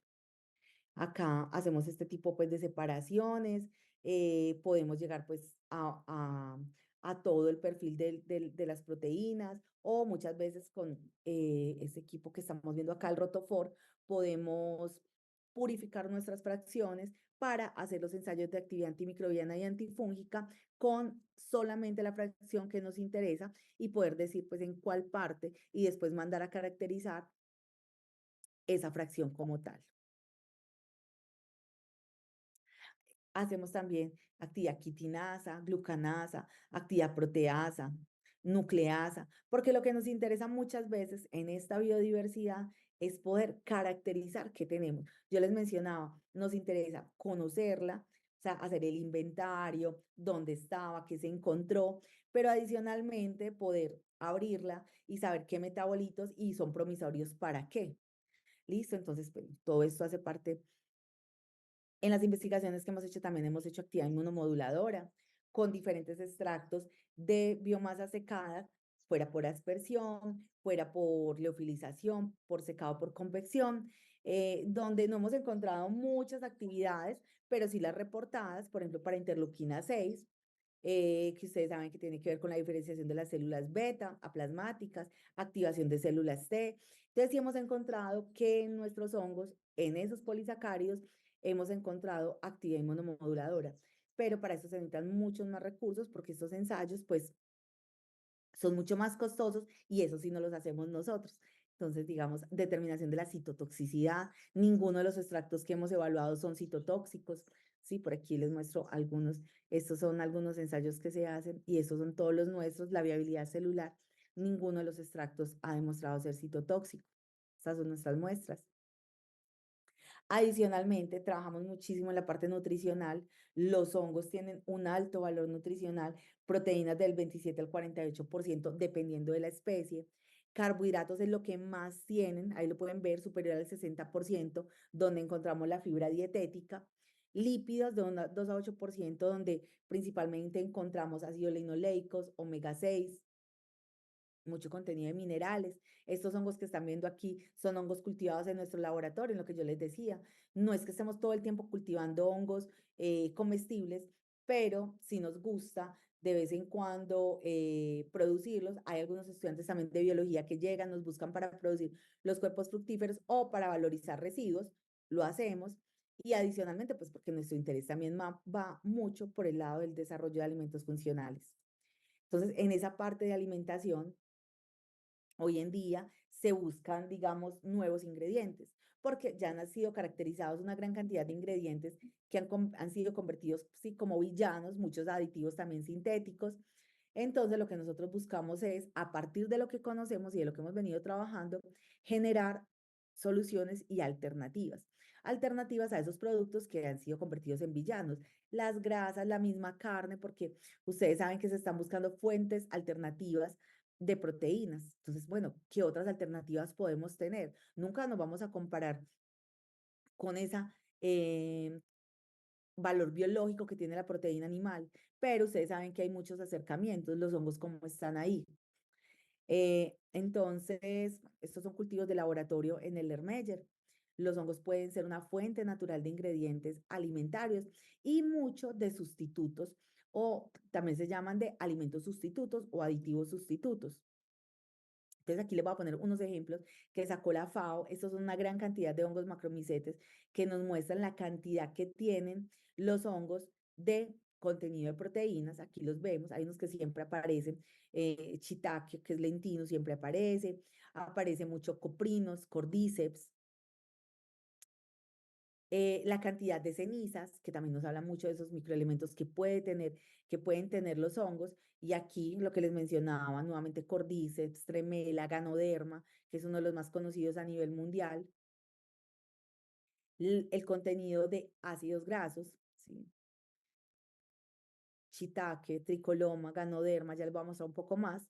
Acá hacemos este tipo pues de separaciones, podemos llegar pues a todo el perfil de las proteínas o muchas veces con ese equipo que estamos viendo acá, el Rotofor, podemos purificar nuestras fracciones para hacer los ensayos de actividad antimicrobiana y antifúngica con solamente la fracción que nos interesa y poder decir pues en cuál parte y después mandar a caracterizar esa fracción como tal. Hacemos también actividad quitinasa, glucanasa, actividad proteasa, nucleasa, porque lo que nos interesa muchas veces en esta biodiversidad es poder caracterizar qué tenemos. Yo les mencionaba, nos interesa conocerla, o sea, hacer el inventario, dónde estaba, qué se encontró, pero adicionalmente poder abrirla y saber qué metabolitos y son promisorios para qué. ¿Listo? Entonces, pues, todo esto hace parte en las investigaciones que hemos hecho también hemos hecho actividad inmunomoduladora con diferentes extractos de biomasa secada, fuera por aspersión, fuera por leofilización, por secado por convección, donde no hemos encontrado muchas actividades, pero sí las reportadas, por ejemplo, para interleuquina 6, que ustedes saben que tiene que ver con la diferenciación de las células beta, aplasmáticas, activación de células T. Entonces, sí hemos encontrado que en nuestros hongos, en esos polisacáridos, hemos encontrado actividad inmunomoduladora, pero para eso se necesitan muchos más recursos porque estos ensayos, pues, son mucho más costosos y eso sí no los hacemos nosotros. Entonces, digamos, determinación de la citotoxicidad, ninguno de los extractos que hemos evaluado son citotóxicos. Sí, por aquí les muestro algunos. Estos son algunos ensayos que se hacen y estos son todos los nuestros, la viabilidad celular. Ninguno de los extractos ha demostrado ser citotóxico. Estas son nuestras muestras. Adicionalmente, trabajamos muchísimo en la parte nutricional. Los hongos tienen un alto valor nutricional, proteínas del 27 al 48%, dependiendo de la especie. Carbohidratos es lo que más tienen, ahí lo pueden ver, superior al 60%, donde encontramos la fibra dietética. Lípidos de 2 a 8%, donde principalmente encontramos ácidos linoleicos, omega 6, mucho contenido de minerales. Estos hongos que están viendo aquí son hongos cultivados en nuestro laboratorio, en lo que yo les decía. No es que estemos todo el tiempo cultivando hongos comestibles, pero si nos gusta de vez en cuando producirlos. Hay algunos estudiantes también de biología que llegan, nos buscan para producir los cuerpos fructíferos o para valorizar residuos, lo hacemos. Y adicionalmente, pues porque nuestro interés también va mucho por el lado del desarrollo de alimentos funcionales. Entonces, en esa parte de alimentación, hoy en día se buscan, digamos, nuevos ingredientes, porque ya han sido caracterizados una gran cantidad de ingredientes que han sido convertidos, sí, como villanos, muchos aditivos también sintéticos. Entonces, lo que nosotros buscamos es, a partir de lo que conocemos y de lo que hemos venido trabajando, generar soluciones y alternativas. Alternativas a esos productos que han sido convertidos en villanos. Las grasas, la misma carne, porque ustedes saben que se están buscando fuentes alternativas de proteínas. Entonces, bueno, ¿qué otras alternativas podemos tener? Nunca nos vamos a comparar con esa valor biológico que tiene la proteína animal, pero ustedes saben que hay muchos acercamientos, los hongos como están ahí. Entonces, estos son cultivos de laboratorio en el Lermeyer. Los hongos pueden ser una fuente natural de ingredientes alimentarios y muchos de sustitutos, o también se llaman de alimentos sustitutos o aditivos sustitutos. Entonces aquí les voy a poner unos ejemplos que sacó la FAO. Estos son una gran cantidad de hongos macromicetes que nos muestran la cantidad que tienen los hongos de contenido de proteínas. Aquí los vemos, hay unos que siempre aparecen, shiitake, que es lentino, siempre aparece mucho coprinos, cordyceps, la cantidad de cenizas, que también nos habla mucho de esos microelementos que pueden tener los hongos. Y aquí lo que les mencionaba, nuevamente Cordyceps, Tremela, Ganoderma, que es uno de los más conocidos a nivel mundial. El contenido de ácidos grasos, ¿sí? Shiitake, Tricoloma, Ganoderma, ya les voy a mostrar un poco más.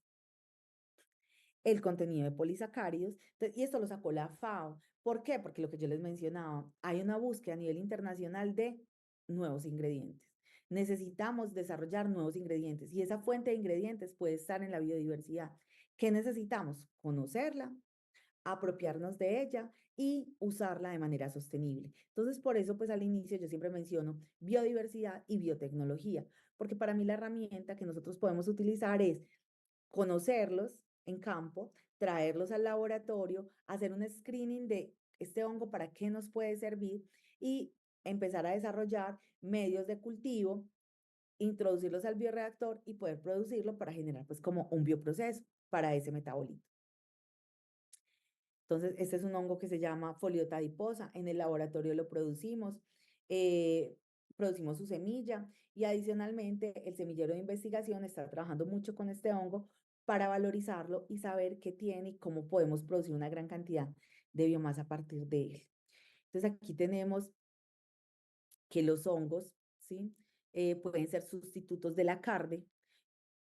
El contenido de polisacáridos, y esto lo sacó la FAO. ¿Por qué? Porque lo que yo les mencionaba, hay una búsqueda a nivel internacional de nuevos ingredientes. Necesitamos desarrollar nuevos ingredientes y esa fuente de ingredientes puede estar en la biodiversidad. ¿Qué necesitamos? Conocerla, apropiarnos de ella y usarla de manera sostenible. Entonces, por eso, pues al inicio yo siempre menciono biodiversidad y biotecnología, porque para mí la herramienta que nosotros podemos utilizar es conocerlos en campo, traerlos al laboratorio, hacer un screening de este hongo para qué nos puede servir y empezar a desarrollar medios de cultivo, introducirlos al bioreactor y poder producirlo para generar pues como un bioproceso para ese metabolito. Entonces, este es un hongo que se llama Foliota adiposa. En el laboratorio lo producimos, eh, producimos su semilla y adicionalmente el semillero de investigación está trabajando mucho con este hongo para valorizarlo y saber qué tiene y cómo podemos producir una gran cantidad de biomasa a partir de él. Entonces, aquí tenemos que los hongos, ¿sí? Pueden ser sustitutos de la carne.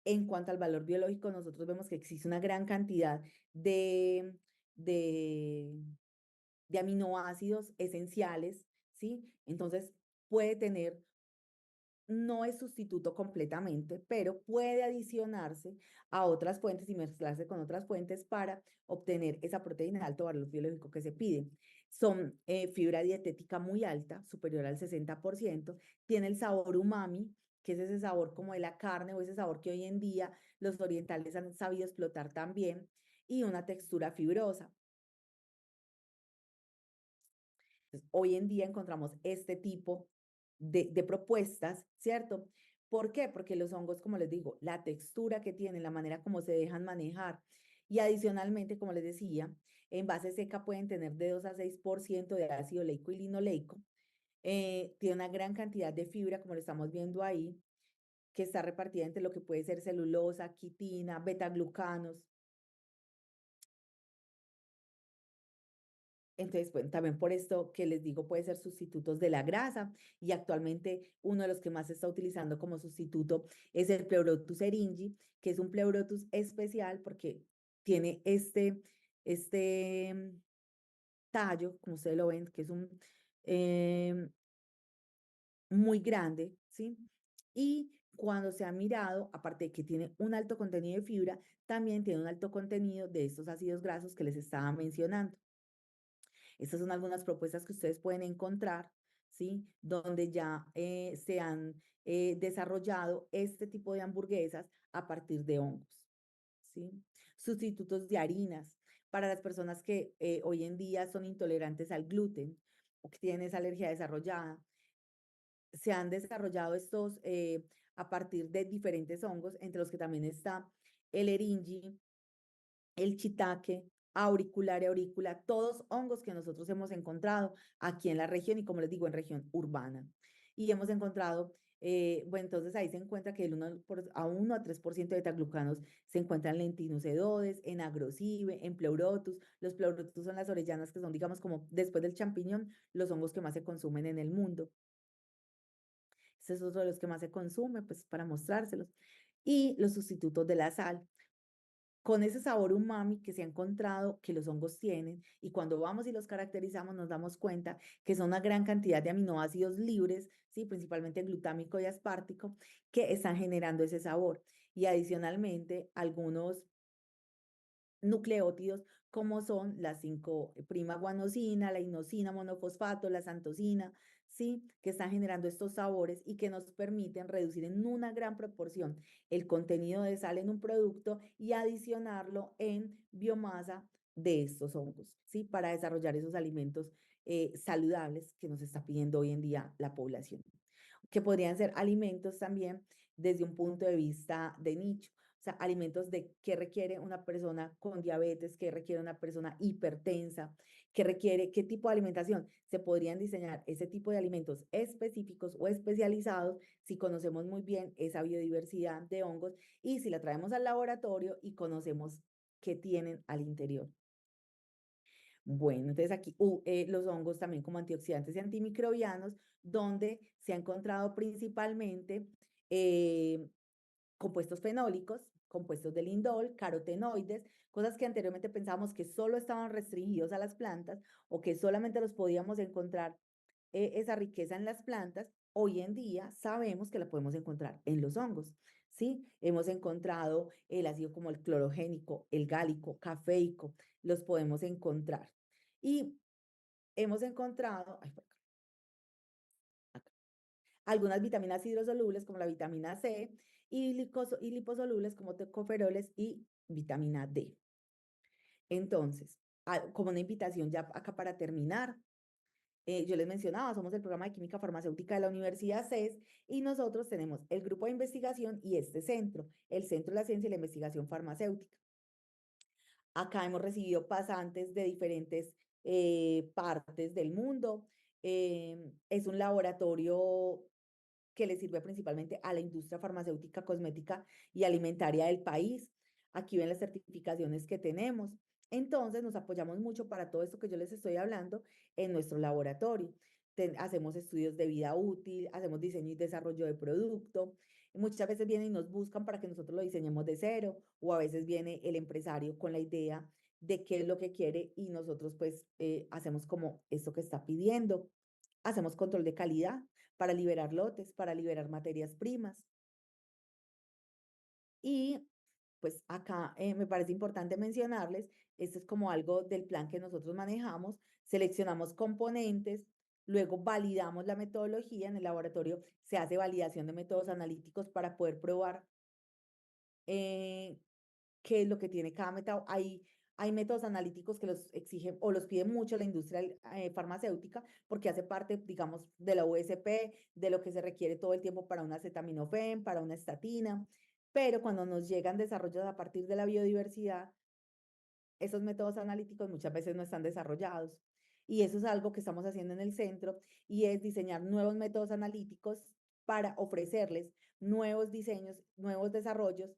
En cuanto al valor biológico, nosotros vemos que existe una gran cantidad de, de de aminoácidos esenciales, ¿sí? Entonces puede tener, no es sustituto completamente, pero puede adicionarse a otras fuentes y mezclarse con otras fuentes para obtener esa proteína de alto valor biológico que se pide. Son fibra dietética muy alta, superior al 60%, tiene el sabor umami, que es ese sabor como de la carne o ese sabor que hoy en día los orientales han sabido explotar también, y una textura fibrosa. Entonces, hoy en día encontramos este tipo de propuestas, ¿cierto? ¿Por qué? Porque los hongos, como les digo, la textura que tienen, la manera como se dejan manejar y adicionalmente, como les decía, en base seca pueden tener de 2 a 6% de ácido leico y linoleico. Tiene una gran cantidad de fibra, como lo estamos viendo ahí, que está repartida entre lo que puede ser celulosa, quitina, betaglucanos. Entonces, bueno, también por esto que les digo, puede ser sustitutos de la grasa y actualmente uno de los que más se está utilizando como sustituto es el Pleurotus eringi, que es un Pleurotus especial porque tiene este tallo, como ustedes lo ven, que es un eh, muy grande, ¿sí? Y cuando se ha mirado, aparte de que tiene un alto contenido de fibra, también tiene un alto contenido de estos ácidos grasos que les estaba mencionando. Estas son algunas propuestas que ustedes pueden encontrar, ¿sí? Donde ya se han desarrollado este tipo de hamburguesas a partir de hongos, ¿sí? Sustitutos de harinas para las personas que hoy en día son intolerantes al gluten o que tienen esa alergia desarrollada. Se han desarrollado estos a partir de diferentes hongos, entre los que también está el eringi, el shiitake, auricular y aurícula, todos hongos que nosotros hemos encontrado aquí en la región y como les digo, en región urbana. Y hemos encontrado, bueno, entonces ahí se encuentra que el 1 a 3% de betaglucanos se encuentran en lentinusedodes, en agrosive, en pleurotus. Los pleurotus son las orellanas que son, digamos, como después del champiñón, los hongos que más se consumen en el mundo. Este es otro de los que más se consume, pues para mostrárselos. Y los sustitutos de la sal con ese sabor umami que se ha encontrado que los hongos tienen, y cuando vamos y los caracterizamos nos damos cuenta que son una gran cantidad de aminoácidos libres, ¿sí? Principalmente glutámico y aspartico, que están generando ese sabor. Y adicionalmente, algunos nucleótidos como son la 5'-guanosina, la inosina monofosfato, la santosina, ¿sí? Que están generando estos sabores y que nos permiten reducir en una gran proporción el contenido de sal en un producto y adicionarlo en biomasa de estos hongos, ¿sí? Para desarrollar esos alimentos saludables que nos está pidiendo hoy en día la población, que podrían ser alimentos también desde un punto de vista de nicho. O sea, alimentos de qué requiere una persona con diabetes, qué requiere una persona hipertensa, qué requiere, qué tipo de alimentación. Se podrían diseñar ese tipo de alimentos específicos o especializados si conocemos muy bien esa biodiversidad de hongos y si la traemos al laboratorio y conocemos qué tienen al interior. Bueno, entonces aquí los hongos también como antioxidantes y antimicrobianos, donde se ha encontrado principalmente eh, compuestos fenólicos, compuestos de lindol, carotenoides, cosas que anteriormente pensábamos que solo estaban restringidos a las plantas o que solamente los podíamos encontrar esa riqueza en las plantas. Hoy en día sabemos que la podemos encontrar en los hongos, ¿sí? Hemos encontrado el ácido como el clorogénico, el gálico, cafeico, los podemos encontrar. Y hemos encontrado, ay, acá, algunas vitaminas hidrosolubles como la vitamina C y liposolubles como tocoferoles y vitamina D. Entonces, como una invitación ya acá para terminar, yo les mencionaba, somos el programa de química farmacéutica de la Universidad CES y nosotros tenemos el grupo de investigación y este centro, el Centro de la Ciencia y la Investigación Farmacéutica. Acá hemos recibido pasantes de diferentes partes del mundo. Es un laboratorio que le sirve principalmente a la industria farmacéutica, cosmética y alimentaria del país. Aquí ven las certificaciones que tenemos. Entonces nos apoyamos mucho para todo esto que yo les estoy hablando en nuestro laboratorio. Hacemos estudios de vida útil, hacemos diseño y desarrollo de producto. Muchas veces vienen y nos buscan para que nosotros lo diseñemos de cero, o a veces viene el empresario con la idea de qué es lo que quiere y nosotros pues hacemos como esto que está pidiendo. Hacemos control de calidad para liberar lotes, para liberar materias primas. Y pues acá me parece importante mencionarles, esto es como algo del plan que nosotros manejamos, seleccionamos componentes, luego validamos la metodología, en el laboratorio se hace validación de métodos analíticos para poder probar eh, qué es lo que tiene cada método. Hay métodos analíticos que los exigen o los pide mucho la industria farmacéutica porque hace parte, digamos, de la USP, de lo que se requiere todo el tiempo para una acetaminofén, para una estatina, pero cuando nos llegan desarrollos a partir de la biodiversidad, esos métodos analíticos muchas veces no están desarrollados. Y eso es algo que estamos haciendo en el centro y es diseñar nuevos métodos analíticos para ofrecerles nuevos diseños, nuevos desarrollos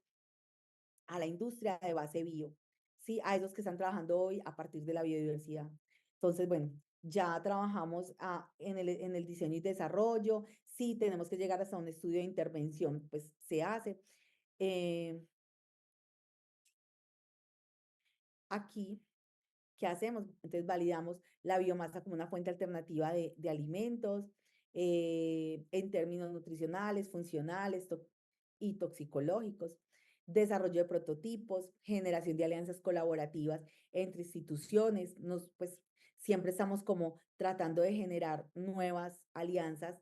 a la industria de base bio, ¿sí? A esos que están trabajando hoy a partir de la biodiversidad. Entonces, bueno, ya trabajamos en el diseño y desarrollo, sí tenemos que llegar hasta un estudio de intervención, pues se hace. Eh, aquí, ¿qué hacemos? Entonces validamos la biomasa como una fuente alternativa de alimentos en términos nutricionales, funcionales y toxicológicos, desarrollo de prototipos, generación de alianzas colaborativas entre instituciones. Pues, siempre estamos como tratando de generar nuevas alianzas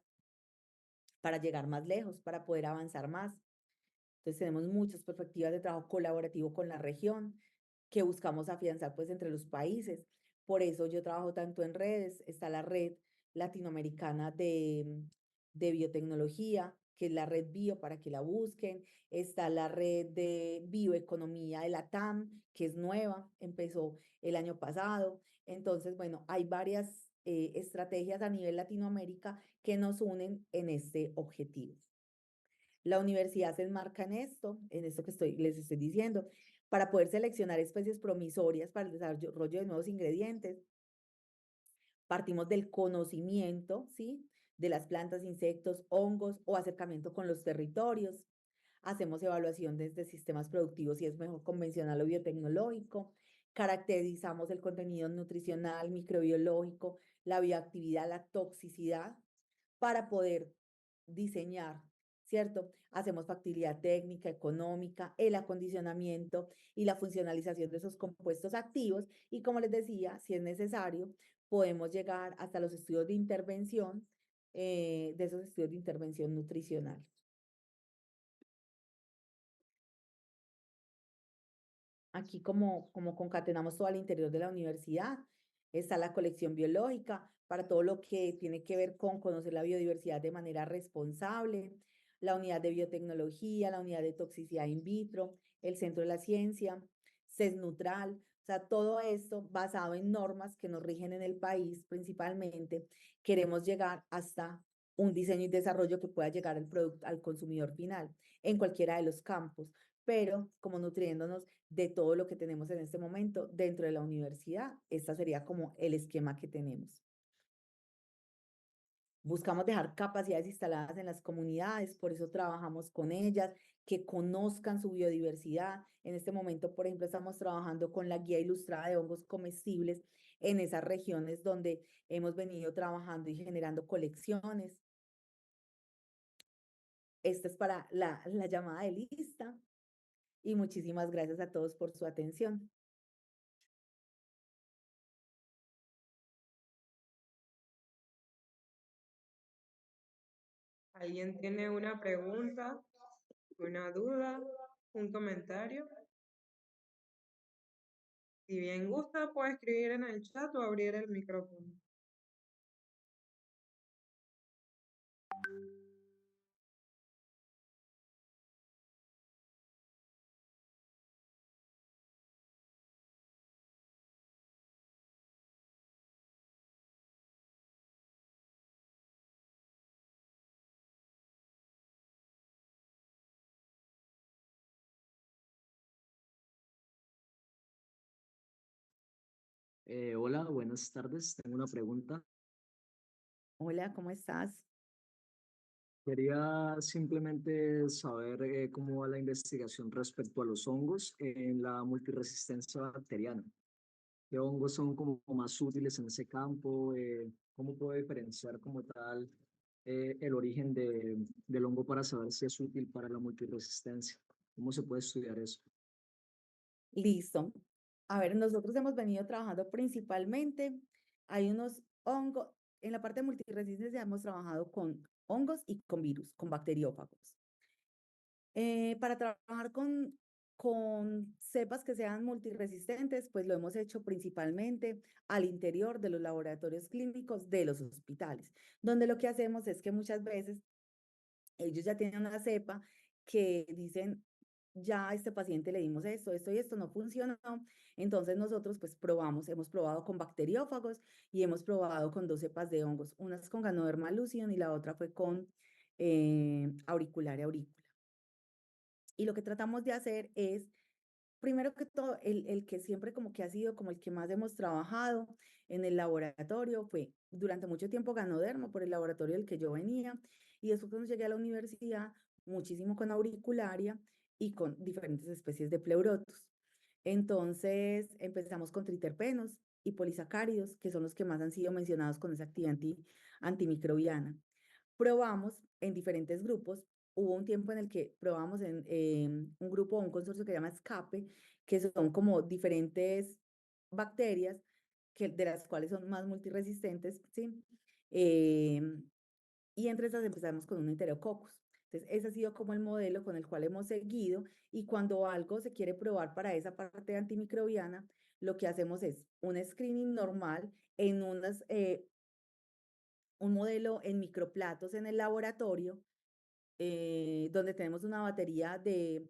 para llegar más lejos, para poder avanzar más. Entonces tenemos muchas perspectivas de trabajo colaborativo con la región que buscamos afianzar pues entre los países. Por eso yo trabajo tanto en redes, está la red latinoamericana de biotecnología, que es la red Bio para que la busquen, está la red de bioeconomía de la TAM, que es nueva, empezó el año pasado. Entonces, bueno, hay varias estrategias a nivel Latinoamérica que nos unen en este objetivo. La universidad se enmarca en esto que les estoy diciendo, para poder seleccionar especies promisorias para el desarrollo de nuevos ingredientes. Partimos del conocimiento, ¿sí? De las plantas, insectos, hongos o acercamiento con los territorios. hacemos evaluación desde sistemas productivos si es mejor convencional o biotecnológico, caracterizamos el contenido nutricional, microbiológico, la bioactividad, la toxicidad, para poder diseñar, ¿cierto? Hacemos factibilidad técnica, económica, el acondicionamiento y la funcionalización de esos compuestos activos. Y como les decía, si es necesario, podemos llegar hasta los estudios de intervención, de esos estudios de intervención nutricional. Aquí como concatenamos todo al interior de la universidad, está la colección biológica para todo lo que tiene que ver con conocer la biodiversidad de manera responsable, la unidad de biotecnología, la unidad de toxicidad in vitro, el centro de la ciencia, CESNutral, o sea, todo esto basado en normas que nos rigen en el país principalmente. Queremos llegar hasta un diseño y desarrollo que pueda llegar al producto, al consumidor final en cualquiera de los campos, pero como nutriéndonos de todo lo que tenemos en este momento dentro de la universidad. Este sería como el esquema que tenemos. Buscamos dejar capacidades instaladas en las comunidades, por eso trabajamos con ellas, que conozcan su biodiversidad. En este momento, por ejemplo, estamos trabajando con la guía ilustrada de hongos comestibles en esas regiones donde hemos venido trabajando y generando colecciones. Esta es para la llamada de lista y muchísimas gracias a todos por su atención. ¿Alguien tiene una pregunta, una duda, un comentario? Si bien gusta, puede escribir en el chat o abrir el micrófono. Hola, buenas tardes. Tengo una pregunta. Hola, ¿cómo estás? Quería simplemente saber cómo va la investigación respecto a los hongos en la multiresistencia bacteriana. ¿Qué hongos son como más útiles en ese campo? ¿Cómo puedo diferenciar como tal el origen del hongo para saber si es útil para la multiresistencia? ¿Cómo se puede estudiar eso? Listo. A ver, nosotros hemos venido trabajando principalmente, hay unos hongos, en la parte de multiresistencia hemos trabajado con hongos y con virus, con bacteriófagos. Para trabajar con cepas que sean multiresistentes, pues lo hemos hecho principalmente al interior de los laboratorios clínicos de los hospitales, donde lo que hacemos es que muchas veces ellos ya tienen una cepa que dicen, ya a este paciente le dimos esto y esto no funcionó. Entonces nosotros pues probamos, hemos probado con bacteriófagos y hemos probado con dos cepas de hongos. Una es con Ganoderma lucidum y la otra fue con auricularia aurícula. Y lo que tratamos de hacer es, primero que todo, el que siempre como que ha sido como el que más hemos trabajado en el laboratorio fue durante mucho tiempo Ganoderma por el laboratorio del que yo venía. Y después cuando llegué a la universidad, muchísimo con auricularia y con diferentes especies de pleurotus. Entonces empezamos con triterpenos y polisacáridos, que son los que más han sido mencionados con esa actividad antimicrobiana. Probamos en diferentes grupos. Hubo un tiempo en el que probamos en un grupo, un consorcio que se llama Escape, que son como diferentes bacterias de las cuales son más multiresistentes, ¿sí? Y entre esas empezamos con un Enterococcus. Entonces, ese ha sido como el modelo con el cual hemos seguido, y cuando algo se quiere probar para esa parte antimicrobiana, lo que hacemos es un screening normal en un modelo en microplatos en el laboratorio, donde tenemos una batería de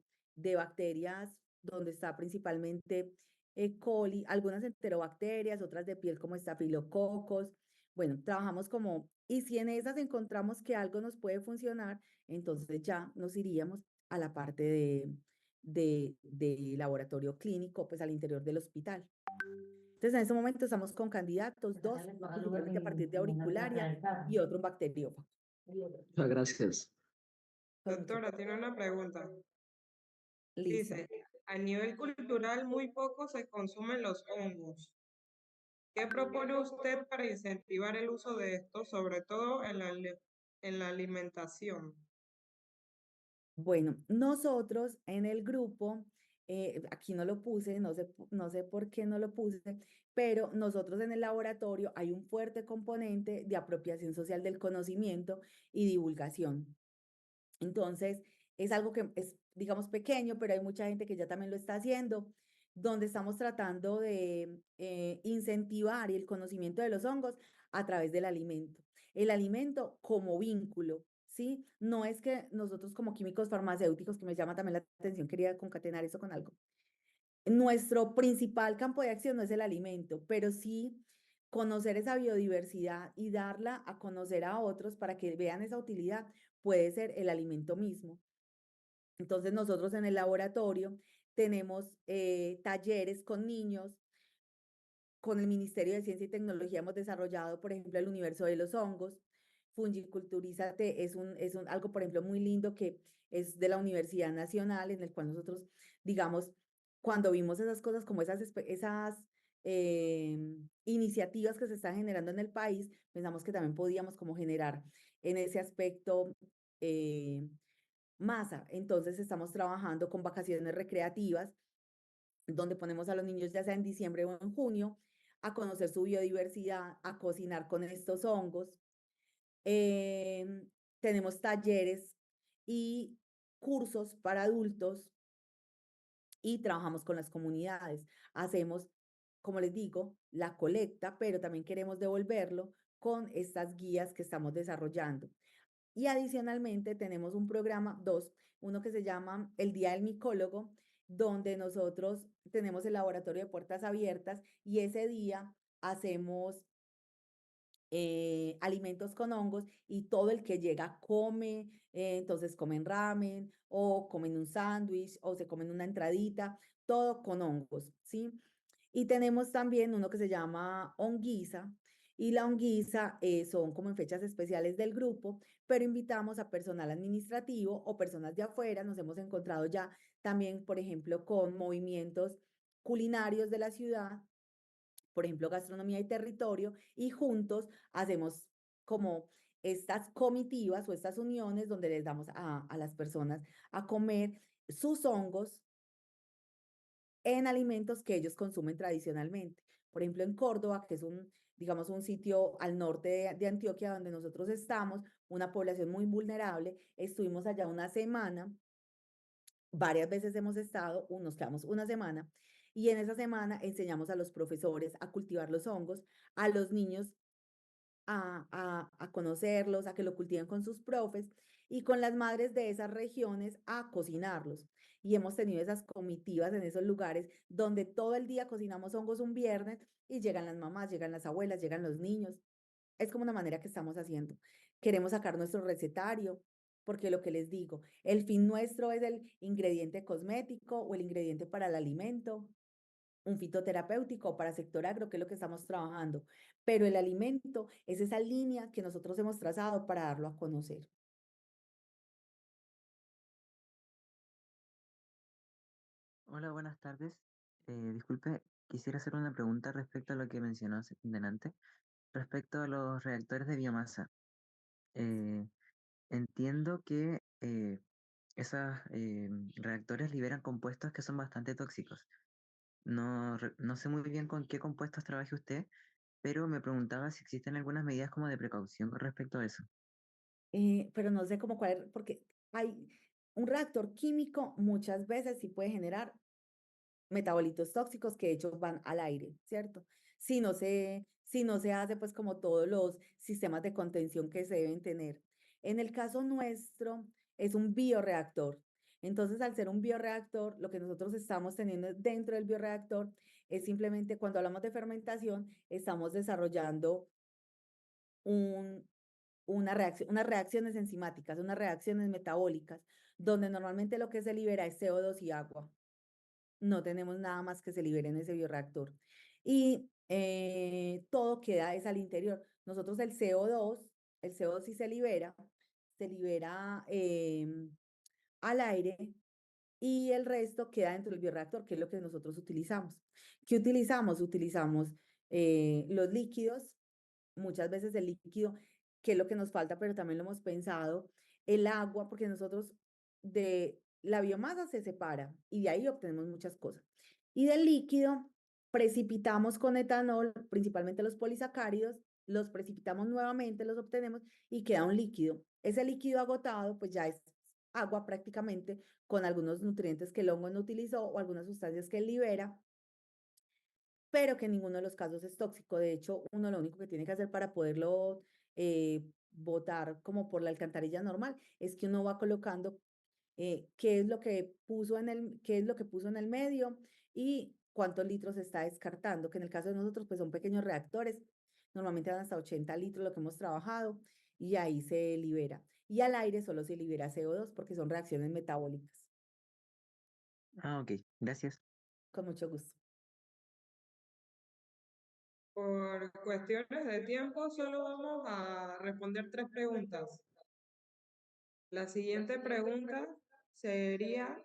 bacterias, donde está principalmente E. coli, algunas enterobacterias, otras de piel como estafilococos. Bueno, trabajamos como, y si en esas encontramos que algo nos puede funcionar, entonces ya nos iríamos a la parte de laboratorio clínico, pues al interior del hospital. Entonces, en este momento estamos con candidatos, dos, uno principalmente a partir de auricularia y otro en bacteriófago. Muchas gracias. Con mucho Doctora, tiene una pregunta. Listo. Dice, a nivel cultural muy poco se consumen los hongos. ¿Qué propone usted para incentivar el uso de estos, sobre todo en la alimentación? Bueno, nosotros en el grupo, aquí no lo puse, no sé por qué no lo puse, pero nosotros en el laboratorio hay un fuerte componente de apropiación social del conocimiento y divulgación. Entonces, es algo que es, digamos, pequeño, pero hay mucha gente que ya también lo está haciendo, donde estamos tratando de incentivar el conocimiento de los hongos a través del alimento. El alimento como vínculo, ¿sí? No es que nosotros como químicos farmacéuticos, que me llama también la atención, quería concatenar eso con algo. Nuestro principal campo de acción no es el alimento, pero sí conocer esa biodiversidad y darla a conocer a otros para que vean esa utilidad puede ser el alimento mismo. Entonces nosotros en el laboratorio tenemos talleres con niños, con el Ministerio de Ciencia y Tecnología hemos desarrollado, por ejemplo, el universo de los hongos. Fungiculturízate es algo, por ejemplo, muy lindo que es de la Universidad Nacional, en el cual nosotros, digamos, cuando vimos esas cosas como esas iniciativas que se están generando en el país, pensamos que también podíamos como generar en ese aspecto masa. Entonces estamos trabajando con vacaciones recreativas, donde ponemos a los niños ya sea en diciembre o en junio a conocer su biodiversidad, a cocinar con estos hongos. Tenemos talleres y cursos para adultos y trabajamos con las comunidades. Hacemos, como les digo, la colecta, pero también queremos devolverlo con estas guías que estamos desarrollando. Y adicionalmente tenemos un programa, uno que se llama el Día del Micólogo, donde nosotros tenemos el laboratorio de puertas abiertas y ese día hacemos alimentos con hongos y todo el que llega come, entonces comen ramen o comen un sándwich o se comen una entradita, todo con hongos, ¿sí? Y tenemos también uno que se llama honguiza y la honguiza son como en fechas especiales del grupo, pero invitamos a personal administrativo o personas de afuera, nos hemos encontrado ya también, por ejemplo, con movimientos culinarios de la ciudad, por ejemplo, gastronomía y territorio, y juntos hacemos como estas comitivas o estas uniones donde les damos a las personas a comer sus hongos en alimentos que ellos consumen tradicionalmente. Por ejemplo, en Córdoba, que es digamos, un sitio al norte de Antioquia donde nosotros estamos, una población muy vulnerable, estuvimos allá una semana, varias veces hemos estado, nos quedamos una semana, y en esa semana enseñamos a los profesores a cultivar los hongos, a los niños a conocerlos, a que lo cultiven con sus profes y con las madres de esas regiones a cocinarlos. Y hemos tenido esas comitivas en esos lugares donde todo el día cocinamos hongos un viernes y llegan las mamás, llegan las abuelas, llegan los niños. Es como una manera que estamos haciendo. Queremos sacar nuestro recetario, porque lo que les digo, el fin nuestro es el ingrediente cosmético o el ingrediente para el alimento, un fitoterapéutico para sector agro, que es lo que estamos trabajando. Pero el alimento es esa línea que nosotros hemos trazado para darlo a conocer. Hola, buenas tardes. Disculpe, quisiera hacer una pregunta respecto a lo que mencionó delante, respecto a los reactores de biomasa. Eh, Entiendo que esos reactores liberan compuestos que son bastante tóxicos. No sé muy bien con qué compuestos trabaje usted, pero me preguntaba si existen algunas medidas como de precaución con respecto a eso. Pero no sé cómo cuál, porque hay un reactor químico muchas veces sí puede generar metabolitos tóxicos que de hecho van al aire, ¿cierto? Si no se hace pues como todos los sistemas de contención que se deben tener. En el caso nuestro es un bioreactor. Entonces, al ser un bioreactor, lo que nosotros estamos teniendo dentro del bioreactor es simplemente cuando hablamos de fermentación, estamos desarrollando un, unas reacciones enzimáticas, unas reacciones metabólicas, donde normalmente lo que se libera es CO2 y agua. No tenemos nada más que se libere en ese bioreactor. Y todo queda es al interior. Nosotros el CO2 sí se libera, se libera al aire y el resto queda dentro del bioreactor, que es lo que nosotros utilizamos. ¿Qué utilizamos? Utilizamos los líquidos, muchas veces el líquido, que es lo que nos falta, pero también lo hemos pensado, el agua, porque nosotros de la biomasa se separa y de ahí obtenemos muchas cosas. Y del líquido precipitamos con etanol, principalmente los polisacáridos, los precipitamos nuevamente, los obtenemos y queda un líquido. Ese líquido agotado, pues ya es agua prácticamente con algunos nutrientes que el hongo no utilizó o algunas sustancias que él libera, pero que en ninguno de los casos es tóxico. De hecho, uno lo único que tiene que hacer para poderlo botar como por la alcantarilla normal es que uno va colocando qué es lo que puso qué es lo que puso en el medio y cuántos litros está descartando, que en el caso de nosotros pues son pequeños reactores, normalmente dan hasta 80 litros lo que hemos trabajado y ahí se libera. Y al aire solo se libera CO2 porque son reacciones metabólicas. Ah, ok, gracias. Con mucho gusto. Por cuestiones de tiempo, solo vamos a responder 3 preguntas. La siguiente pregunta sería,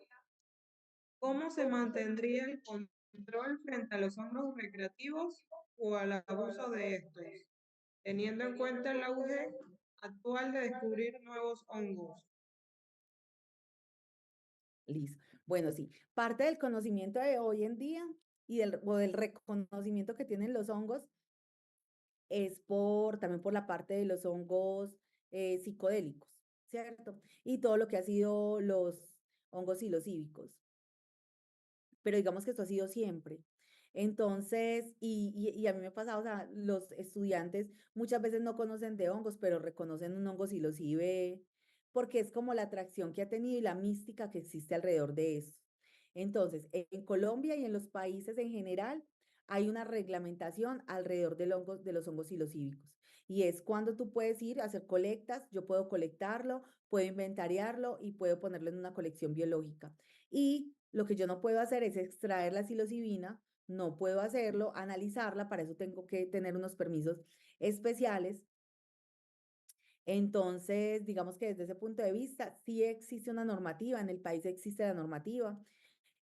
¿cómo se mantendría el control frente a los hongos recreativos o al abuso de estos, teniendo en cuenta el auge actual de descubrir nuevos hongos? Listo. Bueno, sí, parte del conocimiento de hoy en día o del reconocimiento que tienen los hongos es también por la parte de los hongos psicodélicos, ¿cierto? Y todo lo que ha sido los hongos psilocíbicos. Pero digamos que esto ha sido siempre. Entonces, y a mí me ha pasado, o sea, los estudiantes muchas veces no conocen de hongos, pero reconocen un hongo psilocibe, porque es como la atracción que ha tenido y la mística que existe alrededor de eso. Entonces, en Colombia y en los países en general, hay una reglamentación alrededor de los hongos psilocíbicos. Y es cuando tú puedes ir a hacer colectas, yo puedo colectarlo, puedo inventariarlo y puedo ponerlo en una colección biológica. Y lo que yo no puedo hacer es extraer la psilocibina, no puedo hacerlo, analizarla, para eso tengo que tener unos permisos especiales. Entonces, digamos que desde ese punto de vista, sí existe una normativa, en el país existe la normativa,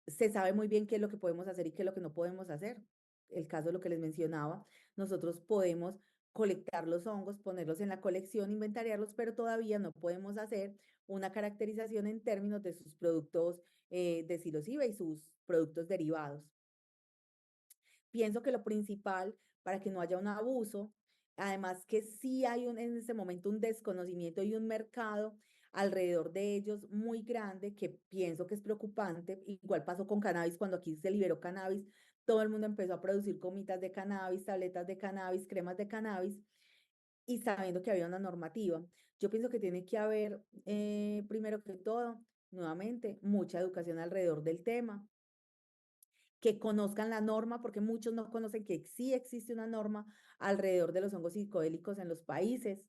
se sabe muy bien qué es lo que podemos hacer y qué es lo que no podemos hacer. El caso de lo que les mencionaba, nosotros podemos colectar los hongos, ponerlos en la colección, inventariarlos, pero todavía no podemos hacer una caracterización en términos de sus productos de psilocibe y sus productos derivados. Pienso que lo principal para que no haya un abuso, además que sí hay en este momento un desconocimiento y un mercado alrededor de ellos muy grande, que pienso que es preocupante. Igual pasó con cannabis, cuando aquí se liberó cannabis, todo el mundo empezó a producir gomitas de cannabis, tabletas de cannabis, cremas de cannabis, y sabiendo que había una normativa. Yo pienso que tiene que haber, primero que todo, nuevamente, mucha educación alrededor del tema, que conozcan la norma, porque muchos no conocen que sí existe una norma alrededor de los hongos psicodélicos en los países.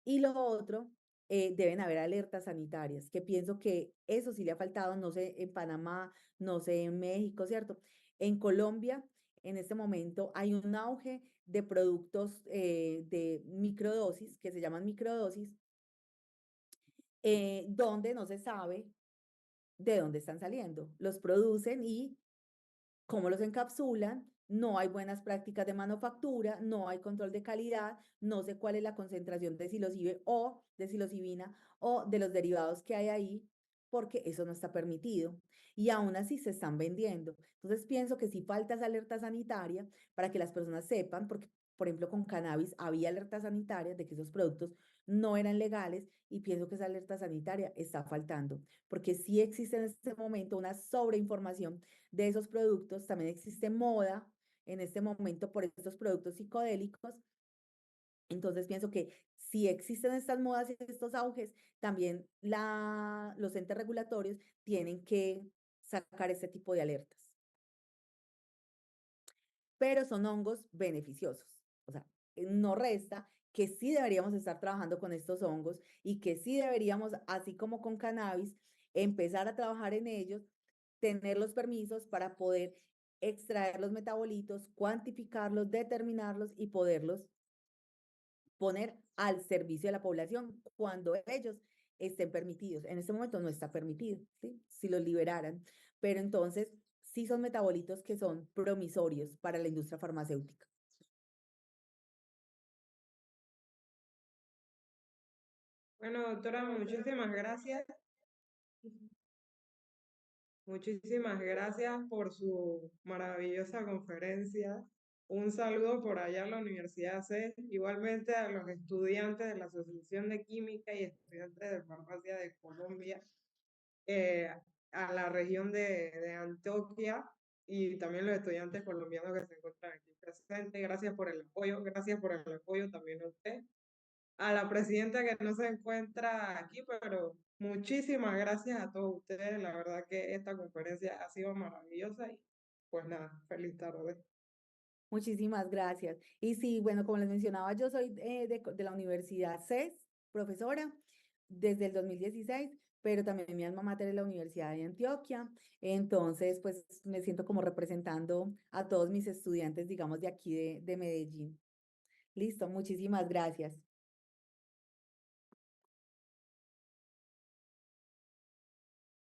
Y lo otro, deben haber alertas sanitarias, que pienso que eso sí le ha faltado, no sé, en Panamá, no sé, en México, ¿cierto? En Colombia, en este momento hay un auge de productos de microdosis, que se llaman microdosis, donde no se sabe de dónde están saliendo. Los producen y cómo los encapsulan, no hay buenas prácticas de manufactura, no hay control de calidad, no sé cuál es la concentración de psilocibe o de psilocibina o de los derivados que hay ahí, porque eso no está permitido. Y aún así se están vendiendo. Entonces pienso que sí falta esa alerta sanitaria para que las personas sepan, porque por ejemplo con cannabis había alerta sanitaria de que esos productos no eran legales, y pienso que esa alerta sanitaria está faltando, porque sí existe en este momento una sobreinformación de esos productos. También existe moda en este momento por estos productos psicodélicos. Entonces pienso que si existen estas modas y estos auges, también los entes regulatorios tienen que sacar este tipo de alertas. Pero son hongos beneficiosos. O sea, no resta que sí deberíamos estar trabajando con estos hongos y que sí deberíamos, así como con cannabis, empezar a trabajar en ellos, tener los permisos para poder extraer los metabolitos, cuantificarlos, determinarlos y poderlos poner al servicio de la población cuando ellos estén permitidos. En este momento no está permitido, ¿sí? Si los liberaran, pero entonces sí son metabolitos que son promisorios para la industria farmacéutica. Bueno, doctora, muchísimas gracias. Muchísimas gracias por su maravillosa conferencia. Un saludo por allá a la Universidad C, igualmente a los estudiantes de la Asociación de Química y estudiantes de Farmacia de Colombia, eh, a la región de Antioquia y también los estudiantes colombianos que se encuentran aquí presentes. Gracias por el apoyo también a usted. A la presidenta que no se encuentra aquí, pero muchísimas gracias a todos ustedes. La verdad que esta conferencia ha sido maravillosa y pues nada, feliz tarde. Muchísimas gracias. Y sí, bueno, como les mencionaba, yo soy de la Universidad CES, profesora, desde el 2016, pero también mi alma mater es la Universidad de Antioquia. Entonces, pues me siento como representando a todos mis estudiantes, digamos, de aquí de Medellín. Listo, muchísimas gracias.